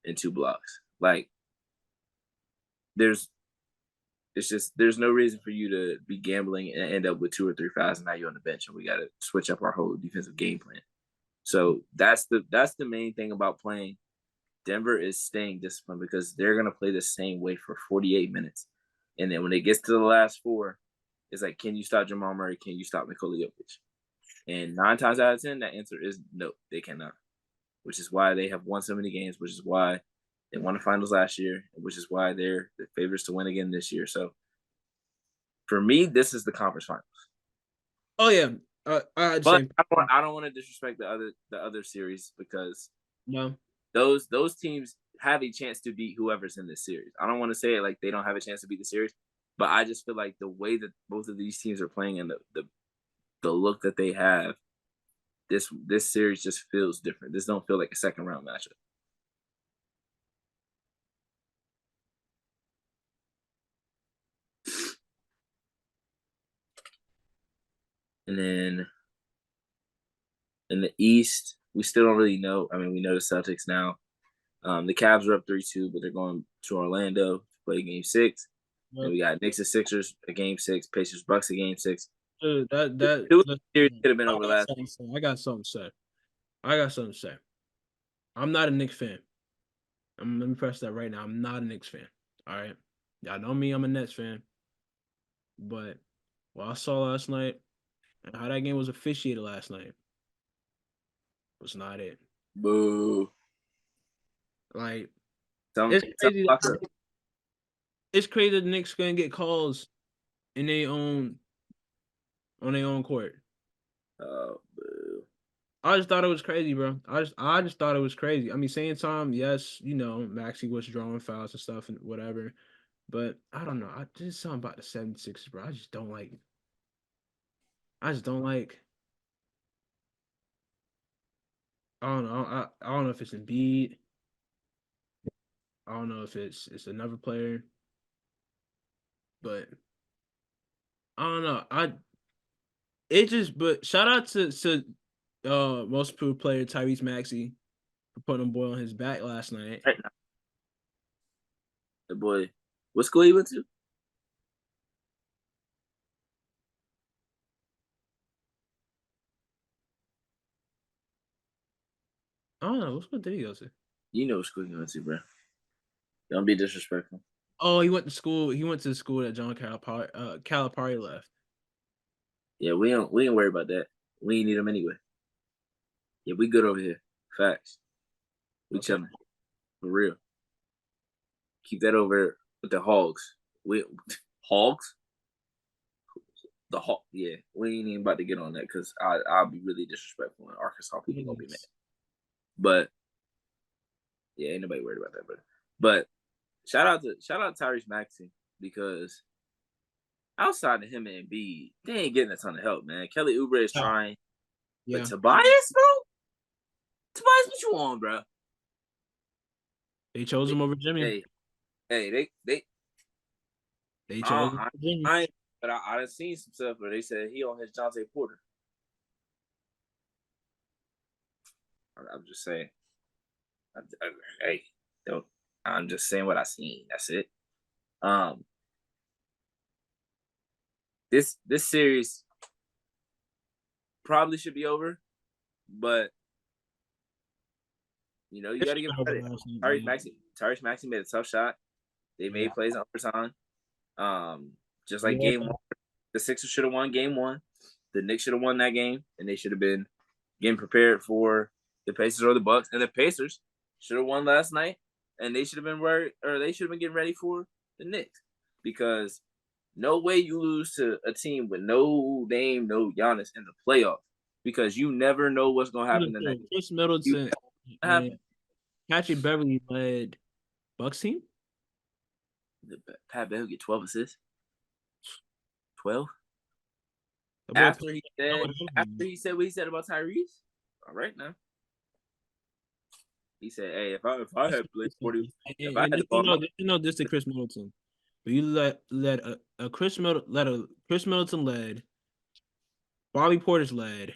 and 2 blocks. Like there's there's no reason for you to be gambling and end up with 2 or 3 fouls and now you're on the bench and we got to switch up our whole defensive game plan. So that's the main thing about playing. Denver is staying disciplined because they're gonna play the same way for 48 minutes, and then when it gets to the last 4, it's like, can you stop Jamal Murray? Can you stop NikoLA Jokic? And 9 times out of 10, that answer is no, they cannot. Which is why they have won so many games. Which is why they won the finals last year. Which is why they're the favorites to win again this year. So for me, this is the conference finals.
Oh yeah.
But I don't want to disrespect the other series because
no.
those teams have a chance to beat whoever's in this series. I don't want to say it like they don't have a chance to beat the series, but I just feel like the way that both of these teams are playing and the look that they have, this series just feels different. This don't feel like a second round matchup. And then in the East, we still don't really know. I mean, we know the Celtics now. The Cavs are up 3-2, but they're going to Orlando to play Game 6. Yep. And we got Knicks and Sixers a Game 6, Pacers Bucks a Game 6.
That
series could have been over last.
I got something to say. I'm not a Knicks fan. Let me press that right now. I'm not a Knicks fan. All right. Y'all know me. I'm a Nets fan. But what I saw last night and how that game was officiated last night was not it.
Boo.
Like, it's crazy that the Knicks gonna get calls in on their own court.
Oh, boo.
I just thought it was crazy, bro. I just thought it was crazy. I mean, same time, yes, Maxey was drawing fouls and stuff and whatever. But I don't know. I just something about the 76ers, bro. I just don't like. I just don't like. I don't know. I don't know if it's Embiid. I don't know if it's another player. But I don't know. But shout out to most improved player Tyrese Maxey for putting a boy on his back last night.
Right now, the boy, what school he went to?
I don't know. What school did he go to?
You know what school he went to, bro. Don't be disrespectful.
Oh, he went to school. He went to the school that John Calipari left.
Yeah, we ain't worry about that. We ain't need him anyway. Yeah, we good over here. Facts. We
Okay.
chilling. For real. Keep that over with the hogs. Hogs? The hog. Yeah, we ain't even about to get on that because I'll be really disrespectful and Arkansas people gonna be mad. But yeah, ain't nobody worried about that, brother. But shout out Tyrese Maxey because outside of him and Embiid, they ain't getting a ton of help, man. Kelly Oubre is trying, but
Yeah.
Tobias, bro, Tobias, what you on, bro?
They chose him over Jimmy.
Hey,
They chose him over Jimmy.
but I done seen some stuff where they said he on his Jonte Porter. I'm just saying. Hey, don't. I'm just saying what I seen. That's it. This series probably should be over, but you got to give credit. Tyrese Maxey made a tough shot. They made plays in overtime. Just like game one, the Sixers should have won game one. The Knicks should have won that game, and they should have been getting prepared for the Pacers or the Bucks. And the Pacers should have won last night, and they should have been they should have been getting ready for the Knicks because no way you lose to a team with no Dame, no Giannis in the playoffs because you never know what's going to happen the next.
Chris Middleton and Patrick Beverly led Bucks team.
Pat Bev get 12 assists. 12? After he said what he said about Tyrese? All right now. He said, "Hey, if I had played 40, if I had the ball,
this to Chris Middleton, but you let a Chris Middleton led, Bobby Portis led,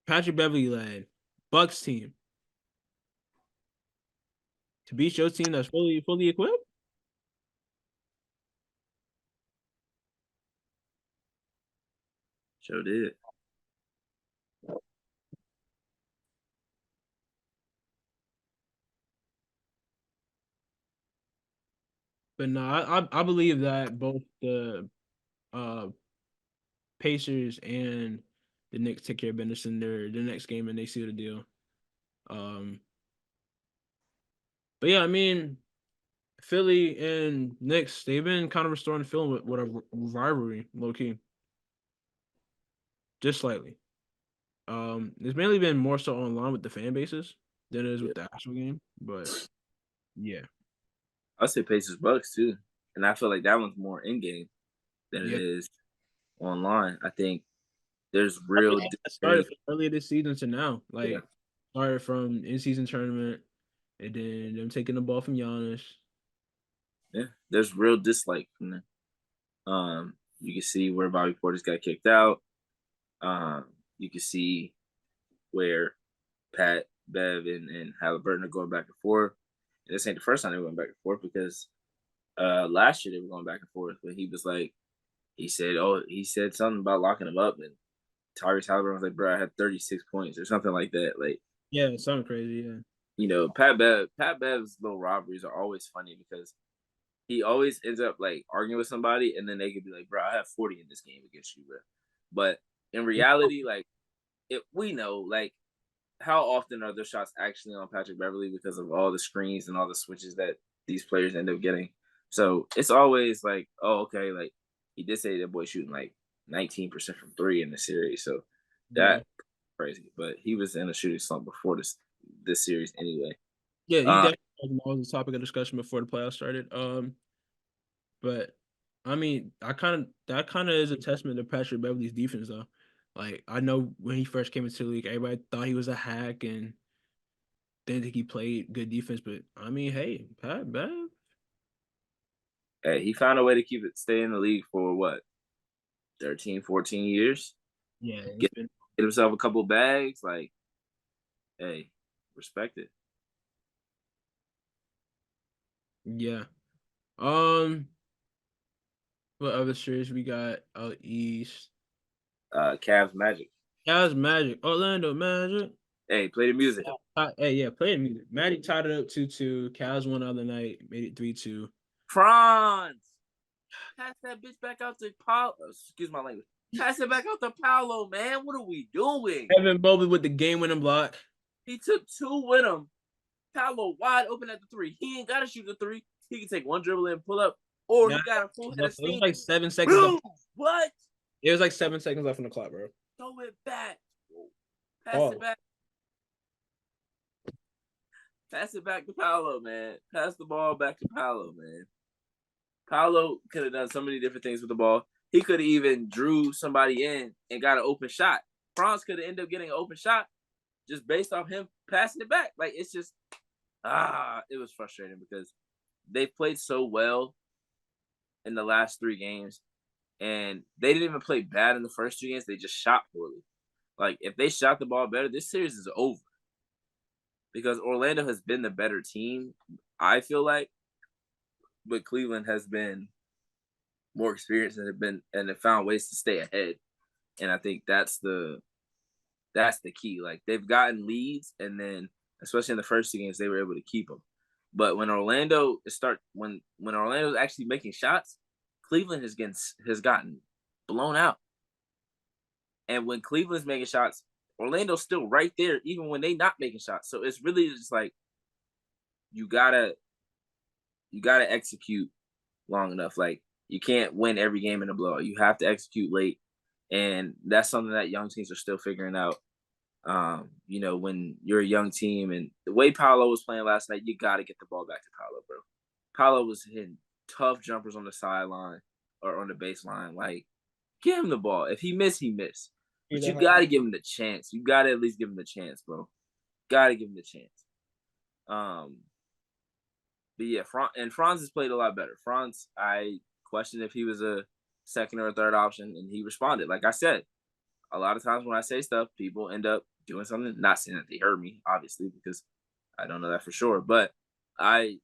Patrick Beverly led Bucks team to beat your team that's fully equipped."
Sure did.
But no, I believe that both the Pacers and the Knicks take care of business in their next game and they seal the deal. But yeah, I mean, Philly and Knicks, they've been kind of restoring the feeling with a rivalry, low key. Just slightly. It's mainly been more so online with the fan bases than it is with the actual game. But yeah.
I'll say Pacers Bucks too. And I feel like that one's more in game than it is online. I think there's real
started from earlier this season to now. Started from in-season tournament and then them taking the ball from Giannis.
Yeah, there's real dislike from them. You can see where Bobby Portis got kicked out. You can see where Pat, Bev, and Halliburton are going back and forth. And this ain't the first time they're going back and forth because last year they were going back and forth. But he was like, he said something about locking him up, and Tyrese Halliburton was like, "Bro, I had 36 points or something like that." Like,
yeah, something crazy. Yeah,
Pat Bev's little robberies are always funny because he always ends up like arguing with somebody, and then they could be like, "Bro, I have 40 in this game against you, bro." But in reality, like, we know, like, how often are those shots actually on Patrick Beverly because of all the screens and all the switches that these players end up getting? So it's always like, oh, okay, like he did say that boy shooting like 19% from three in the series. So that crazy. But he was in a shooting slump before this series anyway.
Yeah, he definitely was a topic of discussion before the playoffs started. But I mean, that kind of is a testament to Patrick Beverly's defense, though. Like I know when he first came into the league, everybody thought he was a hack and didn't think he played good defense. But I mean, hey, Pat Bev,
Hey, he found a way to stay in the league for what, 13, 14 years.
yeah,
Get, get himself a couple bags. Like, hey, respect it.
yeah. What other series we got out east?
Cavs Magic.
Cavs Magic, Orlando Magic.
Hey, play the music.
Hey, yeah, play the music. Magic tied it up 2-2. Cavs won the other night, made it 3-2.
Franz, pass that bitch back out to Paolo. Excuse my language. Pass it back out to Paolo, man. What are we doing?
Evan Mobley with the game-winning block.
He took two with him. Paolo wide open at the three. He ain't got to shoot the three. He can take one dribble and pull up, or he got a full head of steam.
It was like 7 seconds left.
What?
It was like 7 seconds left on the clock, bro.
Throw it back. Pass it back. Pass it back to Paolo, man. Pass the ball back to Paolo, man. Paolo could have done so many different things with the ball. He could have even drew somebody in and got an open shot. Franz could have ended up getting an open shot just based off him passing it back. Like, it's just, it was frustrating because they played so well in the last 3 games, and they didn't even play bad in the first 2 games. They just shot poorly. Like, if they shot the ball better, this series is over. Because Orlando has been the better team, I feel like, but Cleveland has been more experienced and have found ways to stay ahead. And I think that's the key. Like, they've gotten leads, and then especially in the first 2 games, they were able to keep them. But when Orlando's actually making shots, Cleveland has gotten blown out. And when Cleveland's making shots, Orlando's still right there, even when they not making shots. So it's really just like you gotta execute long enough. Like, you can't win every game in a blowout. You have to execute late, and that's something that young teams are still figuring out. When you're a young team, and the way Paolo was playing last night, you got to get the ball back to Paolo, bro. Paolo was hitting tough jumpers on the sideline or on the baseline. Like, give him the ball. If he missed, he missed. But you got to give him the chance. You got to at least give him the chance, bro. Got to give him the chance. But yeah, Franz has played a lot better. Franz, I questioned if he was a second or a third option, and he responded. Like I said, a lot of times when I say stuff, people end up doing something. Not saying that they heard me, obviously, because I don't know that for sure. But I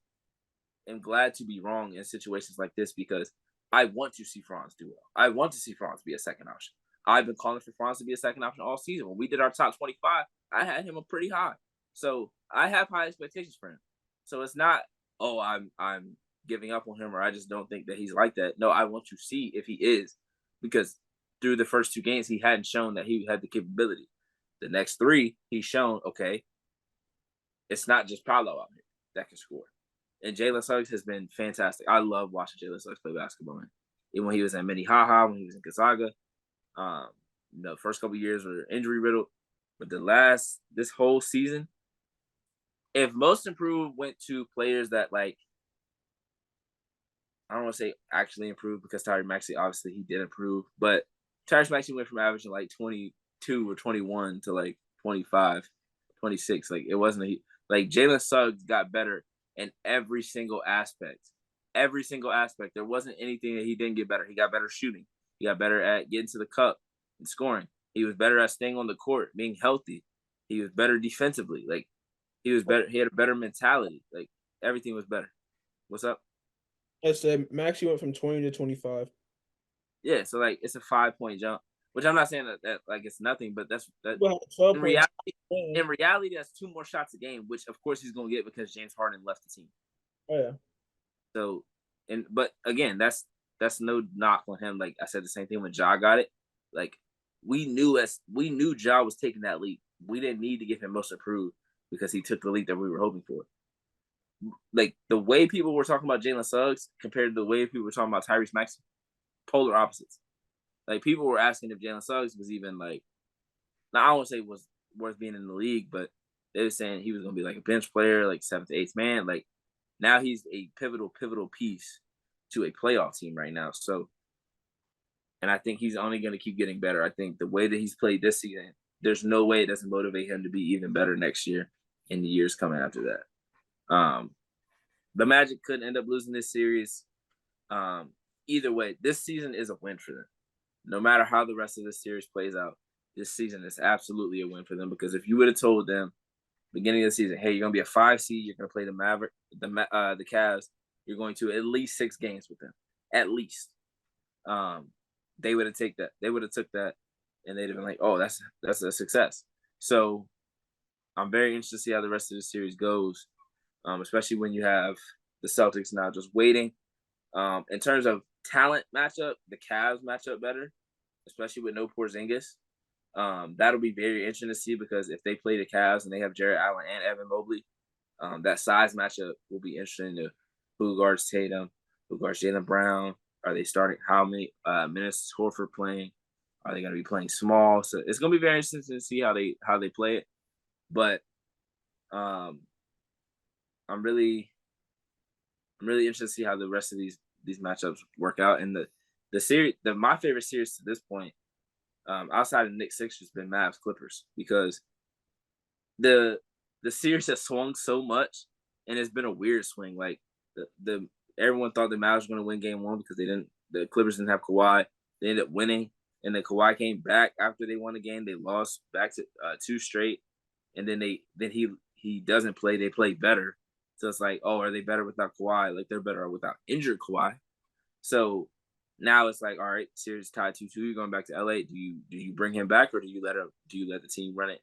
am glad to be wrong in situations like this because I want to see Franz do well. I want to see Franz be a second option. I've been calling for Franz to be a second option all season. When we did our top 25, I had him a pretty high. So I have high expectations for him. So it's not, oh, I'm giving up on him or I just don't think that he's like that. No, I want to see if he is, because through the first 2 games, he hadn't shown that he had the capability. The next 3, he's shown, okay, it's not just Paolo out here that can score. And Jalen Suggs has been fantastic. I love watching Jalen Suggs play basketball. Even when he was at Minnehaha, when he was in Gonzaga, the first couple of years were injury riddled. But this whole season, if most improved went to players that, like, I don't want to say actually improved because Tyrese Maxey, obviously he did improve, but Tyrese Maxey went from averaging like 22 or 21 to like 25, 26. Like, it wasn't like Jalen Suggs got better in every single aspect. Every single aspect. There wasn't anything that he didn't get better. He got better shooting. He got better at getting to the cup and scoring. He was better at staying on the court, being healthy. He was better defensively. Like, he was better. He had a better mentality. Like, everything was better. What's up?
I said Maxie went from 20 to 25.
Yeah, so like it's a 5-point jump, which I'm not saying that like it's nothing, but that's that.
Well,
In reality, that's 2 more shots a game, which of course he's gonna get because James Harden left the team.
Oh yeah.
So, but again, that's no knock on him. Like I said, the same thing when Ja got it. Like we knew Ja was taking that leap. We didn't need to give him most improved because he took the leap that we were hoping for. Like, the way people were talking about Jalen Suggs compared to the way people were talking about Tyrese Maxey, polar opposites. Like, people were asking if Jalen Suggs was even like Now I won't say was worth being in the league, but they were saying he was going to be like a bench player, like 7th to 8th man. Like now he's a pivotal piece to a playoff team right now. So, and I think he's only going to keep getting better. I think the way that he's played this season, there's no way it doesn't motivate him to be even better next year and the years coming after that. The Magic could end up losing this series. Either way, this season is a win for them. No matter how the rest of this series plays out, this season is absolutely a win for them, because if you would have told them beginning of the season, hey, you're gonna be a 5 seed, you're gonna play the Cavs, you're going to at least 6 games with them, at least. They would have taken that. They would have took that, and they'd have been like, oh, that's a success. So I'm very interested to see how the rest of the series goes, especially when you have the Celtics now just waiting. In terms of talent matchup, the Cavs match up better, especially with no Porzingis. That'll be very interesting to see, because if they play the Cavs and they have Jarrett Allen and Evan Mobley, that size matchup will be interesting to who guards Tatum, who guards Jaylen Brown. Are they starting? How many minutes is Horford playing? Are they going to be playing small? So it's going to be very interesting to see how they play it. But I'm really interested to see how the rest of these matchups work out. And the series, my favorite series to this point, outside of Knicks Sixers, has been Mavs Clippers, because the series has swung so much, and it's been a weird swing. Like the everyone thought the Mavs were going to win Game 1 because the Clippers didn't have Kawhi. They ended up winning, and then Kawhi came back after they won the game. They lost back to 2 straight, and then he doesn't play. They play better. So it's like, oh, are they better without Kawhi? Like, they're better without injured Kawhi. So now it's like, all right, series tied 2-2. You're going back to LA. Do you bring him back, or do you let the team run it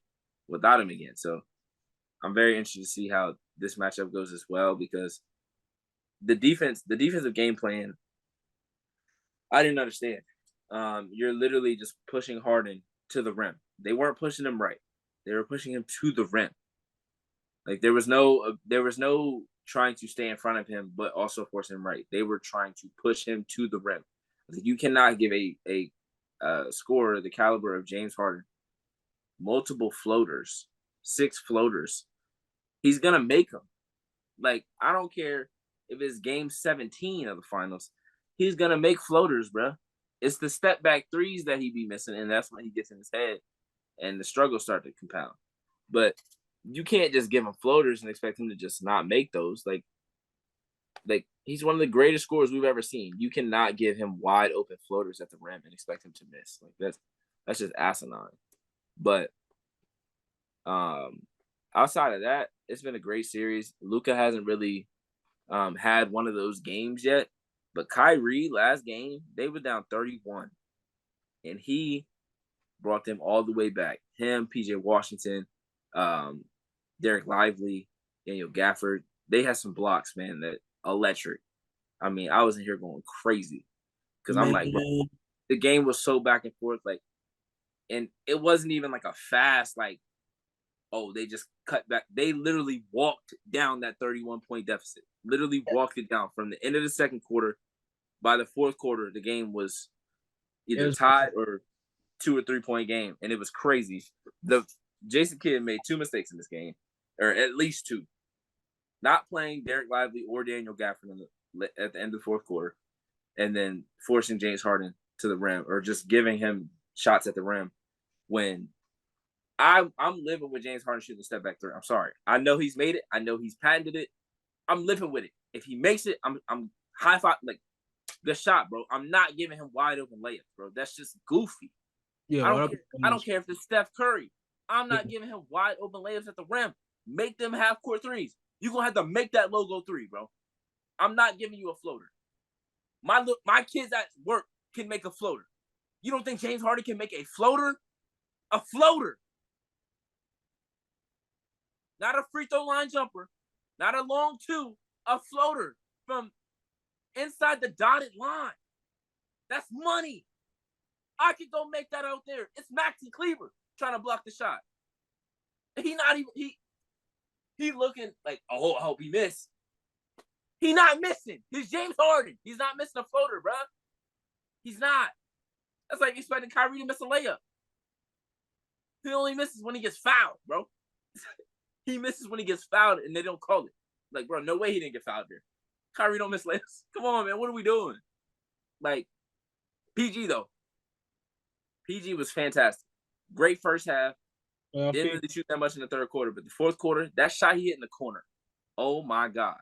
without him again? So I'm very interested to see how this matchup goes as well, because the defensive game plan, I didn't understand. You're literally just pushing Harden to the rim. They weren't pushing him right. They were pushing him to the rim. Like there was no trying to stay in front of him, but also force him right. They were trying to push him to the rim. Like, you cannot give a scorer the caliber of James Harden multiple floaters, 6 floaters. He's gonna make them. Like, I don't care if it's game 17 of the finals. He's gonna make floaters, bro. It's the step back threes that he be missing, and that's when he gets in his head, and the struggles start to compound. But you can't just give him floaters and expect him to just not make those. Like he's one of the greatest scorers we've ever seen. You cannot give him wide open floaters at the rim and expect him to miss. Like that's just asinine. But outside of that, it's been a great series. Luka hasn't really had one of those games yet, but Kyrie last game, they were down 31, and he brought them all the way back. Him, PJ Washington, Derek Lively, Daniel Gafford, they had some blocks, man, that electric. I mean, I was in here going crazy because I'm like, bro, the game was so back and forth, like, and it wasn't even like a fast, like, oh, they just cut back. They literally walked down that 31-point deficit. Literally walked it down from the end of the second quarter. By the fourth quarter, the game was either tied or 2 or 3 point game, and it was crazy. The Jason Kidd made 2 mistakes in this game, or at least 2. Not playing Derek Lively or Daniel Gafford at the end of the fourth quarter, and then forcing James Harden to the rim, or just giving him shots at the rim. When I'm living with James Harden shooting the step back 3. I'm sorry. I know he's made it. I know he's patented it. I'm living with it. If he makes it, I'm high five, like, good shot, bro. I'm not giving him wide open layups, bro. That's just goofy.
Yeah,
I don't care if it's Steph Curry. I'm not giving him wide open layups at the rim. Make them half court threes. You're gonna have to make that logo 3, bro. I'm not giving you a floater. My kids at work can make a floater. You don't think James Harden can make a floater? A floater. Not a free throw line jumper. Not a long 2. A floater from inside the dotted line. That's money. I could go make that out there. It's Maxi Kleber trying to block the shot. He looking like, oh, I hope he missed. He not missing. He's James Harden. He's not missing a floater, bro. He's not. That's like expecting Kyrie to miss a layup. He only misses when he gets fouled, bro. He misses when he gets fouled and they don't call it. Like, bro, no way he didn't get fouled there. Kyrie don't miss layups. Come on, man. What are we doing? Like, PG, though. PG was fantastic. Great first half. Didn't really shoot that much in the third quarter, but the fourth quarter, that shot he hit in the corner. Oh, my God.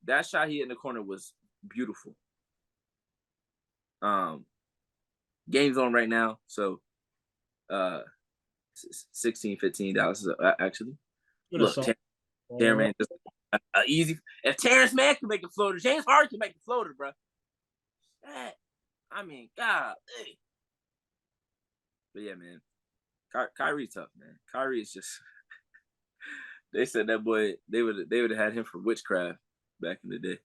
That shot he hit in the corner was beautiful. Game's on right now, so 16-15 Dallas actually. Look, Terrence Mann just easy. If Terrence Mann can make a floater, James Harden can make a floater, bro. I mean, God. Hey. But yeah, man, Kyrie's tough, man. Kyrie is just. They said that boy they would have had him for witchcraft back in the day,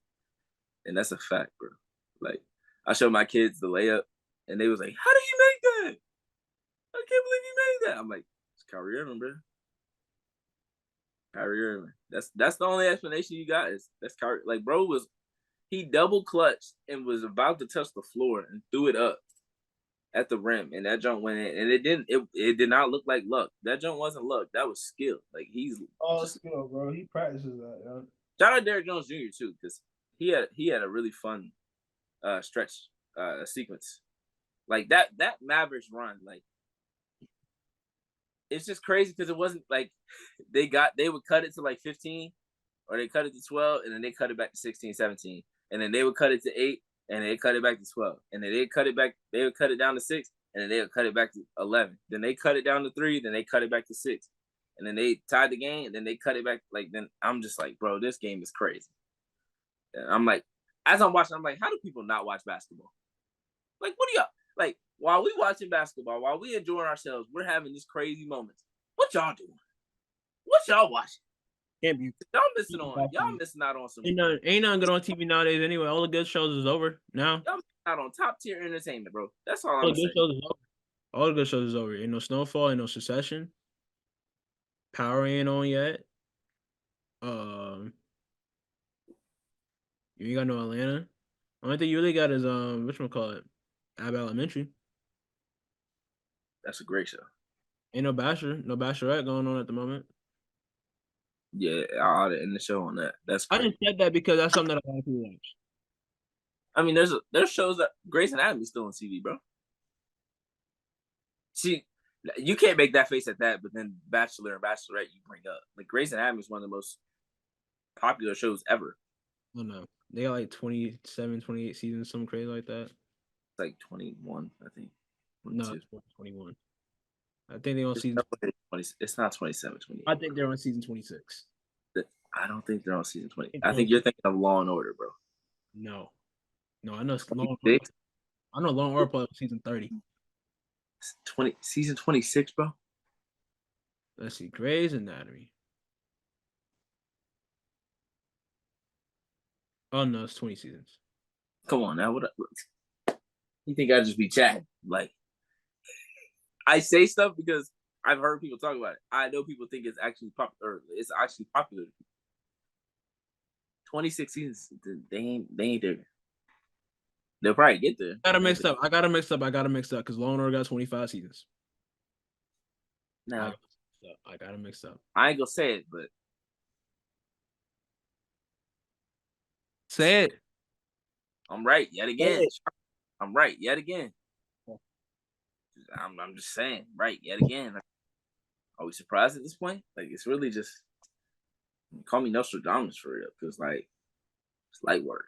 and that's a fact, bro. Like I showed my kids the layup, and they was like, "How did you make that? I can't believe you made that." I'm like, "It's Kyrie Irving, bro. Kyrie Irving. That's the only explanation you got is that's Kyrie. Like, bro he double clutched and was about to touch the floor and threw it up at the rim, and that jump went in, and it did not look like luck. That jump wasn't luck. That was skill. Like he's
all skill, bro. He practices that. Yeah.
Shout out Derrick Jones Jr. too, because he had a really fun stretch sequence. Like that Mavericks run, like it's just crazy because it wasn't like they would cut it to like 15 or they cut it to 12 and then they cut it back to 16, 17. And then they would cut it to 8 and they cut it back to 12. And then they would cut it down to 6 and then they would cut it back to 11. Then they cut it down to 3, then they cut it back to 6. And then they tied the game and then they cut it back. Like, then I'm just like, bro, this game is crazy. And I'm like, as I'm watching, I'm like, how do people not watch basketball? Like, what do y'all, like, while we watching basketball, while we enjoying ourselves, we're having these crazy moments. What y'all doing? What y'all watching?
Can't be.
Y'all missing out on some.
Ain't nothing good on TV nowadays anyway. All the good shows is over now.
Y'all missing out on top tier entertainment, bro. That's all I'm saying.
All the good shows is over. Ain't no Snowfall, ain't no Succession. Power ain't on yet. You ain't got no Atlanta. Only thing you really got is whatchamacallit? Ab Elementary.
That's a great show.
Ain't no Bachelorette going on at the moment.
Yeah, I ought to end the show on that. That's great.
I just said that because that's something that a lot of people watch.
I mean, there's shows that Grey's Anatomy's still on TV, bro. See, you can't make that face at that, but then Bachelor and Bachelorette you bring up. Like Grey's Anatomy is one of the most popular shows ever.
I don't know. They got like 27, 28 seasons, something crazy like that.
It's like 21, I think.
22. No, it's 21. I think they're on season
20. It's not 27, 28.
I think they're on season 26.
I don't think they're on season 20. I think you're thinking of Law and Order, bro.
No, I know Law and Order. I know Law and Order probably season 30.
Season 26, bro.
Let's see, Grey's Anatomy. Oh no, it's 20 seasons.
Come on now, you think I'd just be chatting? Like, I say stuff because I've heard people talk about it. I know people think it's actually popular. It's actually popular. 26 seasons, they ain't there. They'll probably get there.
I got to mix up because Law and Order got 25 seasons.
No,
I got to mix up.
I ain't gonna say it, but
say it.
I'm right yet again. I'm right yet again. I'm just saying, right yet again. Are we surprised at this point? Like, it's really just call me Nostradamus for real, because like it's light work.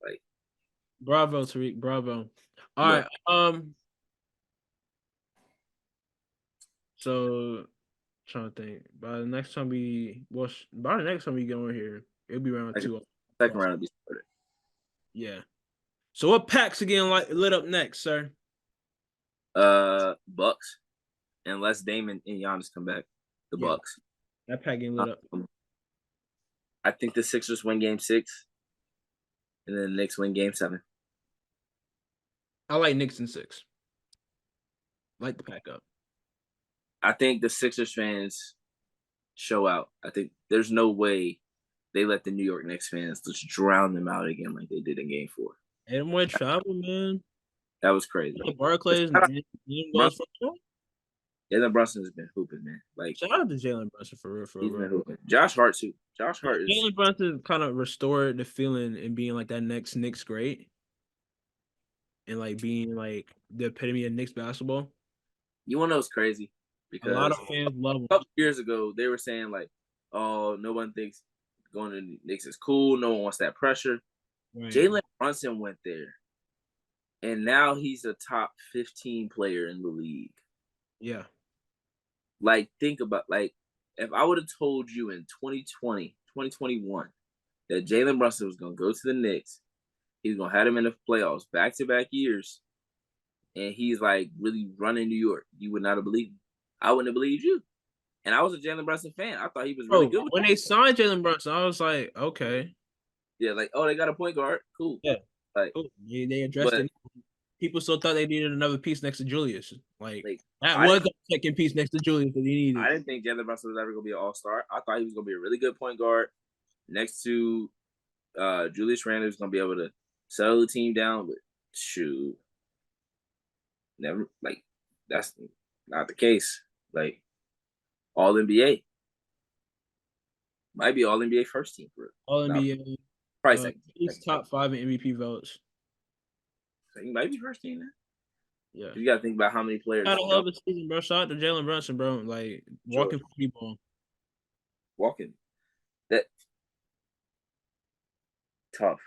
Like,
bravo, Tariq, bravo. All right, so trying to think. By the next time we get on here, it'll be around 2.
Second round will be started.
Yeah. So what packs are getting lit up next, sir?
Bucks. Unless Damon and Giannis come back, the Bucks.
That pack getting lit up.
I think the Sixers win Game 6, and then the Knicks win Game 7.
I like Knicks in 6. Like the pack up.
I think the Sixers fans show out. I think there's no way they let the New York Knicks fans just drown them out again like they did in Game 4.
And more travel, man.
That was crazy.
Barclays
Shout out
and goes
Brunson.
for
Jalen Brunson has been hooping, man. Like
shout out to Jalen Brunson for real,
he's
bro.
been hooping. Josh Hart too. Josh Hart is.
Jalen Brunson kind of restored the feeling and being like that next Knicks great, and like being like the epitome of Knicks basketball.
You want to know what's crazy?
A lot
Because
of fans love him.
a couple years ago they were saying like, "Oh, no one thinks going to the Knicks is cool. No one wants that pressure."
Right.
Jalen Brunson went there, and now he's a top 15 player in the league.
Yeah.
Like, think about like if I would have told you in 2020, 2021 that Jalen Brunson was going to go to the Knicks, he was going to have them in the playoffs back-to-back years, and he's like really running New York, you would not have believed me. I wouldn't have believed you. And I was a Jalen Brunson fan. I thought he was really
Bro,
good with
when they signed Jalen Brunson, I was like, okay.
yeah, like, oh, they got a point guard. Cool.
Yeah.
Like,
Cool. They addressed
but
it. People still thought they needed another piece next to Julius. Like
like
that
I
was
didn't
the second piece next to Julius that he needed.
I didn't think Jalen Brunson was ever gonna be an all-star. I thought he was gonna be a really good point guard next to Julius Randle, who's gonna be able to settle the team down, but shoot. Never like that's not the case. Like all NBA. Might be all NBA first team for
All
not
NBA,
probably second team.
he's top 5 in MVP votes.
So he might be first team now.
Yeah.
You gotta think about how many players
Had a hell
don't
of a season, bro. Shout out to Jalen Brunson, bro. Like
sure
walking people.
walk in. That tough.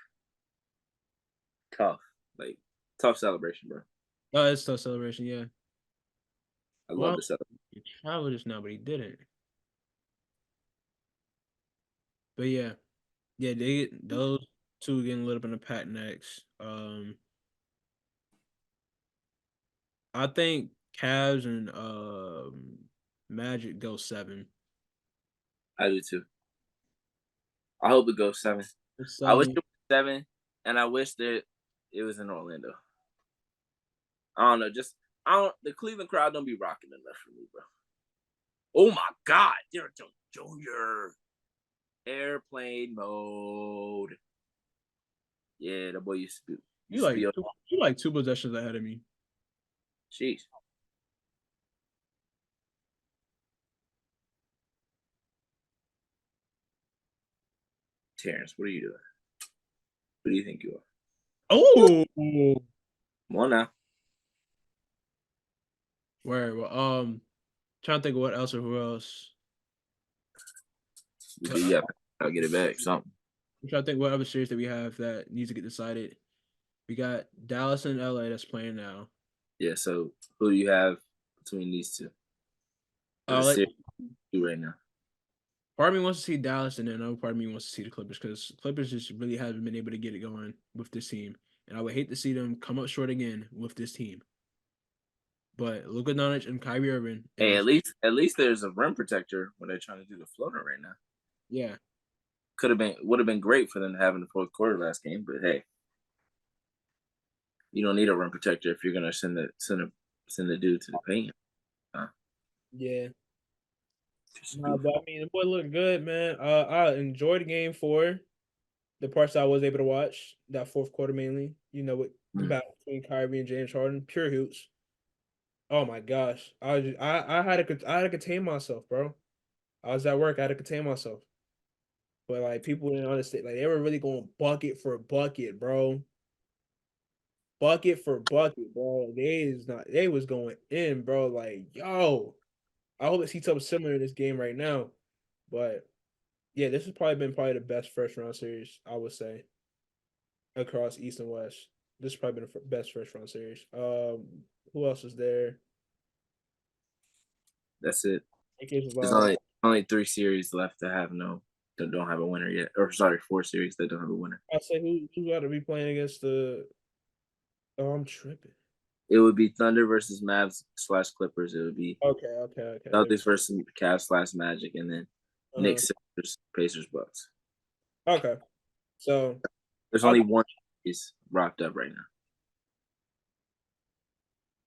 Tough. Like tough celebration, bro.
Oh, it's tough celebration, yeah.
I love
Well,
the celebration.
he traveled just now, but he didn't. But yeah. Yeah, those two getting a little bit of pat next. I think Cavs and Magic go 7.
I do too. I hope it goes 7. I wish
7.
it was 7, and I wish that it was in Orlando. I don't know. Just I don't. The Cleveland crowd don't be rocking enough for me, bro. Oh my God, Derek Jones Jr. Airplane mode. Yeah, the boy used to be.
You
Used to
like
be on.
you like 2 possessions ahead of me.
Jeez. Terrence, what are you doing? Who do you think you are?
Oh,
Come on now.
where? Well, trying to think of what else or who else.
We do, yeah, I'll get it back. Something.
I'm trying to think what other series that we have that needs to get decided. We got Dallas and LA that's playing now.
Yeah. So who do you have between these two?
Like
Right now.
part of me wants to see Dallas, and then another part of me wants to see the Clippers because Clippers just really haven't been able to get it going with this team, and I would hate to see them come up short again with this team. But Luka Doncic and Kyrie Irving.
Hey, at least there's a rim protector when they're trying to do the floater right now.
Yeah.
Would have been great for them to have in the fourth quarter last game, but hey, you don't need a rim protector if you're gonna send the dude to the paint.
Yeah. But I mean, the boy looked good, man. I enjoyed game 4. The parts I was able to watch that fourth quarter mainly. You know, with the battle between Kyrie and James Harden, pure hoops. Oh my gosh, I had to contain myself, bro. I was at work, I had to contain myself. But like people didn't understand, like they were really going bucket for bucket, bro. Bucket for bucket, bro. They was going in, bro. Like, yo, I hope to see something similar in this game right now. But yeah, this has probably been the best first round series, I would say, across East and West. This has probably been the best first round series. Who else is there?
That's it.
Lakers
There's
lost.
only 3 series left to have that don't have a winner yet. Or sorry, 4 series that don't have a winner.
I say who's got to be playing against the. Oh, I'm tripping.
It would be Thunder versus Mavs / Clippers. It would be
Okay.
Celtics versus Cavs / Magic, and then
Uh-huh.
Knicks, Sixers, Pacers, Bucks.
Okay. So
There's
I,
only one series wrapped up right now,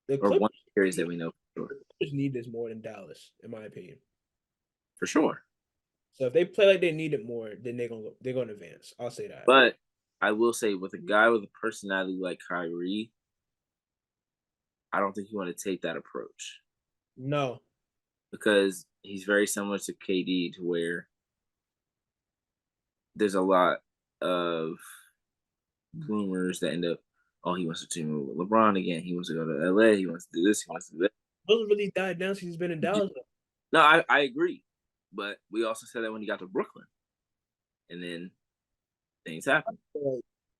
the
or
Clippers
one series that we know for sure.
need this more than Dallas, in my opinion.
For sure.
So if they play like they need it more, then they're gonna advance. I'll say that.
But I will say, with a guy with a personality like Kyrie, I don't think you want to take that approach
No.
because he's very similar to KD, to where there's a lot of rumors that end up, oh, he wants to team with LeBron again. He wants to go to LA. He wants to do this. He wants to do that.
Those really died down since he's been in Dallas.
No, I agree. But we also said that when he got to Brooklyn. And then things happen.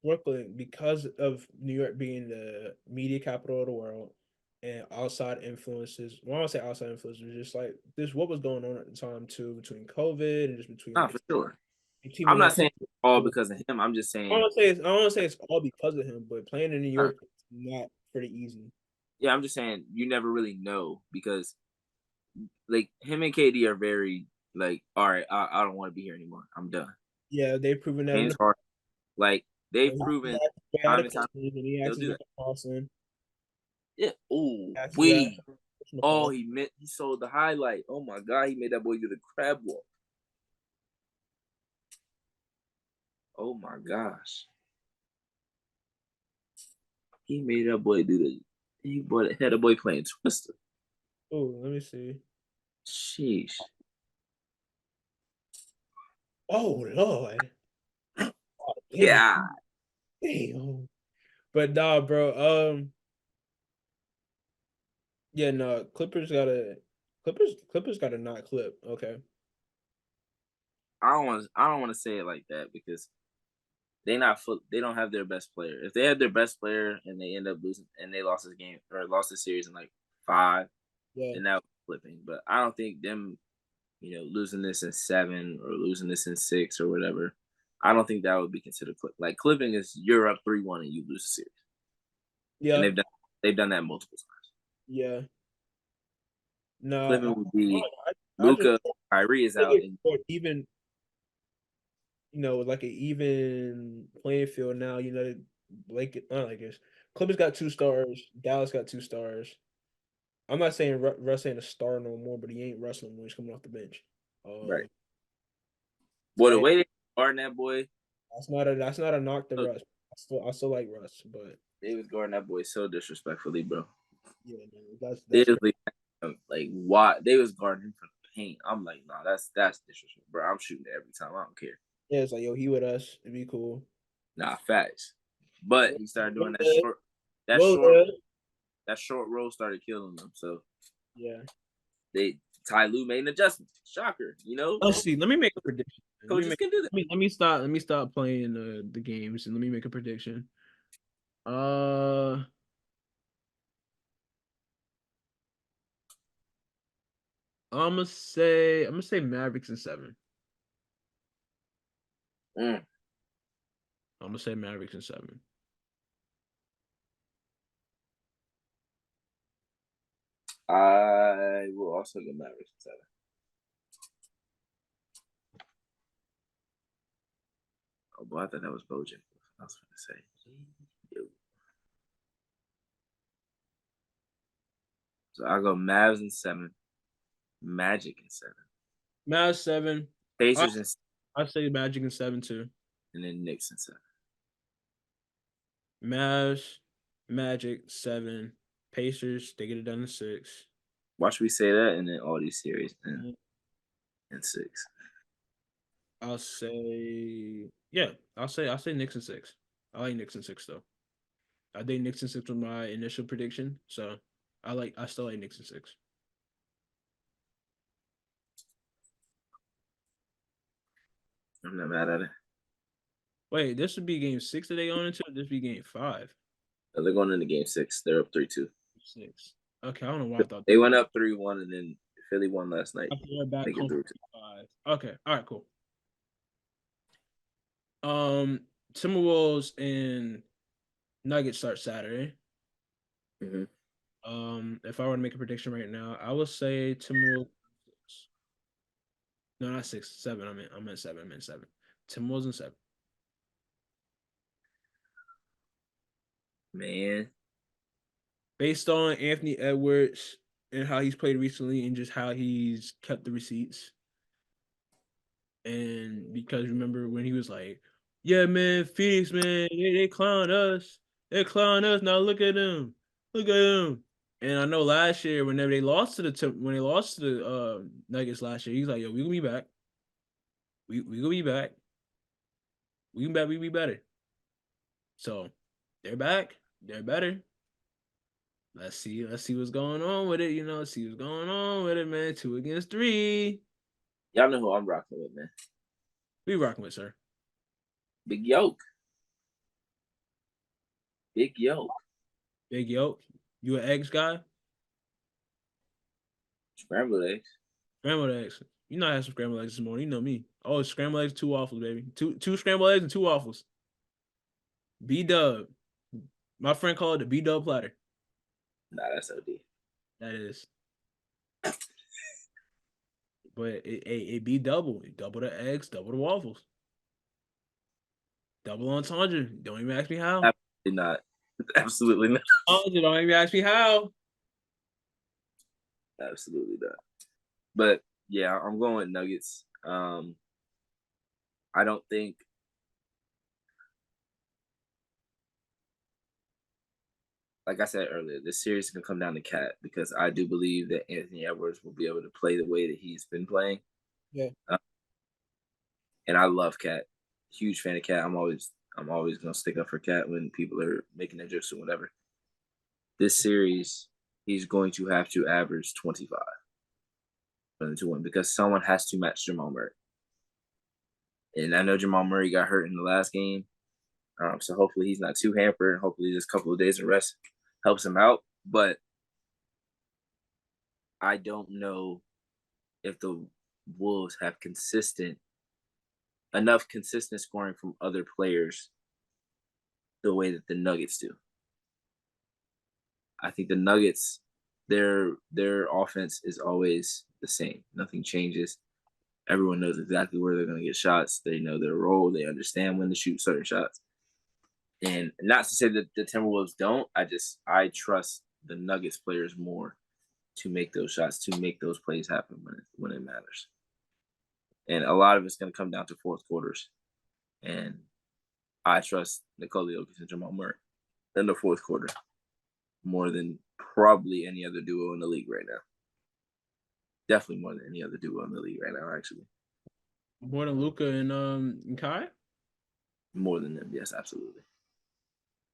Brooklyn, because of New York being the media capital of the world and outside influences. When I say outside influences, just like this, what was going on at the time too, between COVID and just between
No,
like
for sure. I'm
teaming
not
up.
saying all because of him. I'm just
I
saying,
don't say I don't say it's all because of him, but playing in New
uh,
York is not pretty easy.
yeah, I'm just saying you never really know because like him and KD are very like, all right, I don't want to be here anymore. I'm done.
Yeah, they've proven that in
James
the
Harden, like they've
he
proven
asked to get out
time
of
and time
Cleveland and he
they'll
asked to
do
go
that.
to Boston.
Yeah. Oh,
Asked to get out
we.
of
Oh,
McCall.
he sold the highlight. Oh my god, he made that boy do the crab walk. Oh my gosh. He made that boy do the had a boy playing Twister.
Oh, let me see.
Sheesh.
Oh Lord. Oh, damn.
Yeah.
Damn. But nah, bro. Yeah, no, Clippers gotta not clip. Okay.
I don't want to say it like that because they don't have their best player. If they had their best player and they end up losing and they lost this game or lost the series in like 5,
Yeah.
then that was flipping. But I don't think them, losing this in 7 or losing this in 6 or whatever. I don't think that would be considered clip. Like clipping is you're up 3-1 and you lose the series, and
Yeah.
they've done that multiple times.
Yeah. No,
Clipping would be
I just
Luca, Kyrie is
think
out,
it's
and
more even, like an even playing field now. Like not like this. Clippers got 2 stars. Dallas got 2 stars. I'm not saying Russ ain't a star no more, but he ain't Russ no more. He's coming off the bench.
right.
Um,
Well, the
and
way they guarding that boy,
that's not a knock to
look,
Russ. I still like Russ, but
they was guarding that boy so disrespectfully, bro.
yeah, no, that's crazy.
Literally, like why they was guarding him from the paint. I'm like, nah, that's disrespectful, bro. I'm shooting it every time. I don't care.
Yeah, it's like yo, he with us. It'd be cool.
Nah, facts. But he started doing that short, that
Well,
short, that short roll started killing them. So
yeah.
they Ty Lue made an adjustment. Shocker,
Let's see. Let me make a prediction.
coaches can do that.
Let me stop playing the games and let me make a prediction. Uh, I'm gonna say Mavericks in 7.
Mm.
I'm gonna say Mavericks in 7.
I will also go Mavericks in 7. Oh, boy, I thought that was Bojan. I was going to say. Yo. So I go Mavs in 7, Magic in 7,
Mavs 7. I
Pacers in 7,
I say Magic in 7 too.
and then Knicks in 7.
Mavs, Magic 7. Pacers they get it done in 6.
Watch me say that, and then all these series
Mhm.
in 6.
I'll say yeah. I'll say Knicks in 6. I like Knicks in 6 though. I think Knicks in 6 was my initial prediction, so I still like Knicks in 6.
I'm not mad at it.
Wait, this would be game 6 that they on into. This would be game 5.
They're going into game 6. They're up 3-2.
6. Okay, I don't know why I thought
They went up 3-1, and then Philly won last night.
they're back
Make it
home
3-2.
5. Okay, all right, cool. Timberwolves and Nuggets start Saturday.
Mm-hmm.
If I were to make a prediction right now, I would say Timberwolves. No, not 6, 7. I'm at 7. I'm at 7. Timberwolves in 7.
Man,
Based on Anthony Edwards and how he's played recently and just how he's kept the receipts. And because remember when he was like, yeah, man, Phoenix, man, they clown us. They clown us. Now look at them. Look at them. And I know last year, whenever they lost to the Nuggets last year, he's like, "Yo, we gonna be back. We gonna be back. We can bet we be better." So they're back. They're better. Let's see. Let's see what's going on with it. Let's see what's going on with it, man. 2 against 3.
Y'all know who I'm rocking with, man.
We rocking with, sir.
Big Yoke. Big Yoke.
Big Yo. You an eggs guy?
Scrambled eggs.
Scrambled eggs. You know I had some scrambled eggs this morning. You know me. Oh, scrambled eggs, 2 waffles, baby. Two scrambled eggs and 2 waffles. B-Dub. My friend called it the B-Dub platter.
Nah, that's OD.
That is. But it be double. Double the eggs, double the waffles. Double entendre. Don't even ask me how.
Absolutely not. Absolutely not.
Entendre, don't even ask me how.
Absolutely not. But yeah, I'm going with Nuggets. I don't think like I said earlier, this series is gonna come down to Cat because I do believe that Anthony Edwards will be able to play the way that he's been playing.
Yeah.
And I love Cat. Huge fan of Cat. I'm always gonna stick up for Cat when people are making their jokes or whatever. This series, he's going to have to average 25 for them to win because someone has to match Jamal Murray. And I know Jamal Murray got hurt in the last game. So hopefully he's not too hampered. Hopefully this couple of days of rest helps him out. But I don't know if the Wolves have enough consistent scoring from other players the way that the Nuggets do. I think the Nuggets, their offense is always the same. Nothing changes. Everyone knows exactly where they're going to get shots. They know their role. They understand when to shoot certain shots. And not to say that the Timberwolves don't. I trust the Nuggets players more to make those shots, to make those plays happen when it matters. And a lot of it's going to come down to fourth quarters. And I trust NikoLA and Jamal Murray in the fourth quarter more than probably any other duo in the league right now. Definitely more than any other duo in the league right now, actually.
More than Luka and Kai?
More than them, yes, absolutely.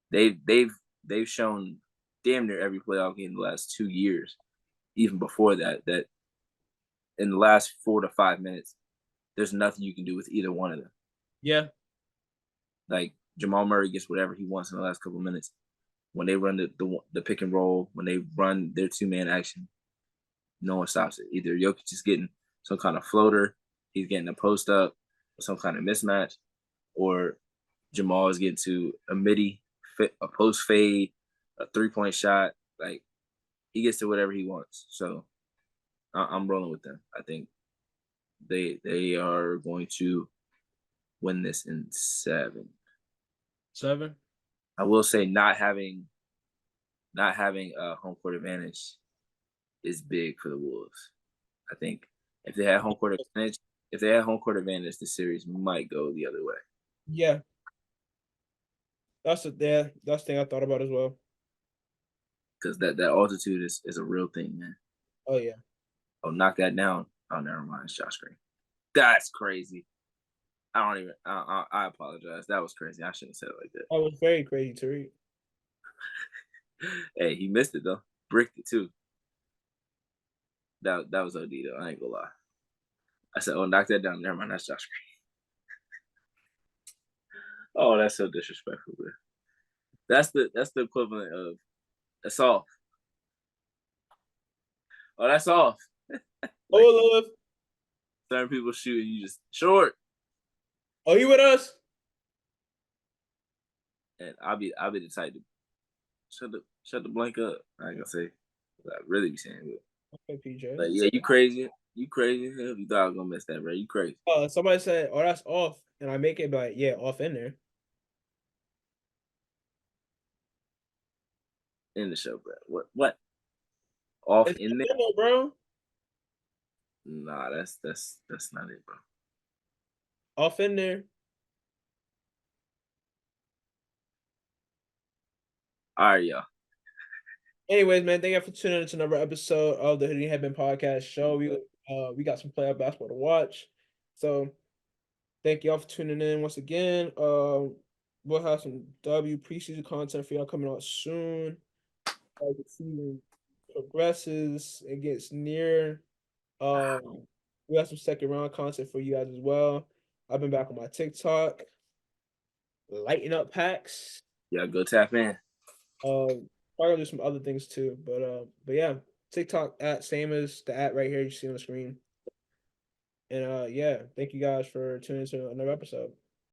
They've shown damn near every playoff game in the last 2 years, even before that in the last 4 to 5 minutes, there's nothing you can do with either one of them.
Yeah.
Like Jamal Murray gets whatever he wants in the last couple of minutes. When they run the pick and roll, when they run their 2-man action, no one stops it. Either Jokic is getting some kind of floater, he's getting a post up, or some kind of mismatch, or Jamal is getting to a midi, a post fade, a 3-point shot. Like he gets to whatever he wants. So I'm rolling with them. I think they are going to win this in 7.
7?
I will say not having a home court advantage is big for the Wolves. I think if they had home court advantage, the series might go the other way.
Yeah. That's the thing I thought about as well.
Because that altitude is a real thing, man.
Oh yeah.
Oh, knock that down. Oh, never mind. It's Josh Green. That's crazy. I apologize. That was crazy. I shouldn't have said it like that.
That was very crazy, Tariq.
Hey, he missed it though. Bricked it too. That was OD though. I ain't gonna lie. I said, "Oh, knock that down." Never mind. That's Josh Green. Oh, that's so disrespectful, bro. That's the equivalent of that's off. Oh, that's off. Like,
oh, love.
certain people shoot and you just short.
Oh, you with us?
And I'll be the type to shut the blank up. I ain't gonna say what I really be saying,
Okay, PJ.
but yeah, you crazy. You crazy. You thought I was gonna miss that, bro. You crazy.
Somebody said, "Oh, that's off," and I make it like, "Yeah, off in there."
In the show, bro. What? Off
It's
in there?
bro.
Nah, that's not it, bro.
Off in there.
All right, y'all.
Anyways, man, thank you for tuning in to another episode of the Hoodie Headband podcast show. We got some playoff basketball to watch. So thank y'all for tuning in once again. We'll have some W preseason content for y'all coming out soon. As the season progresses, it gets near. We have some second round content for you guys as well. I've been back on my TikTok, lighting up packs.
Yeah, go tap in.
Probably do some other things too, but yeah, TikTok at same as the at right here you see on the screen. And yeah, thank you guys for tuning into another episode.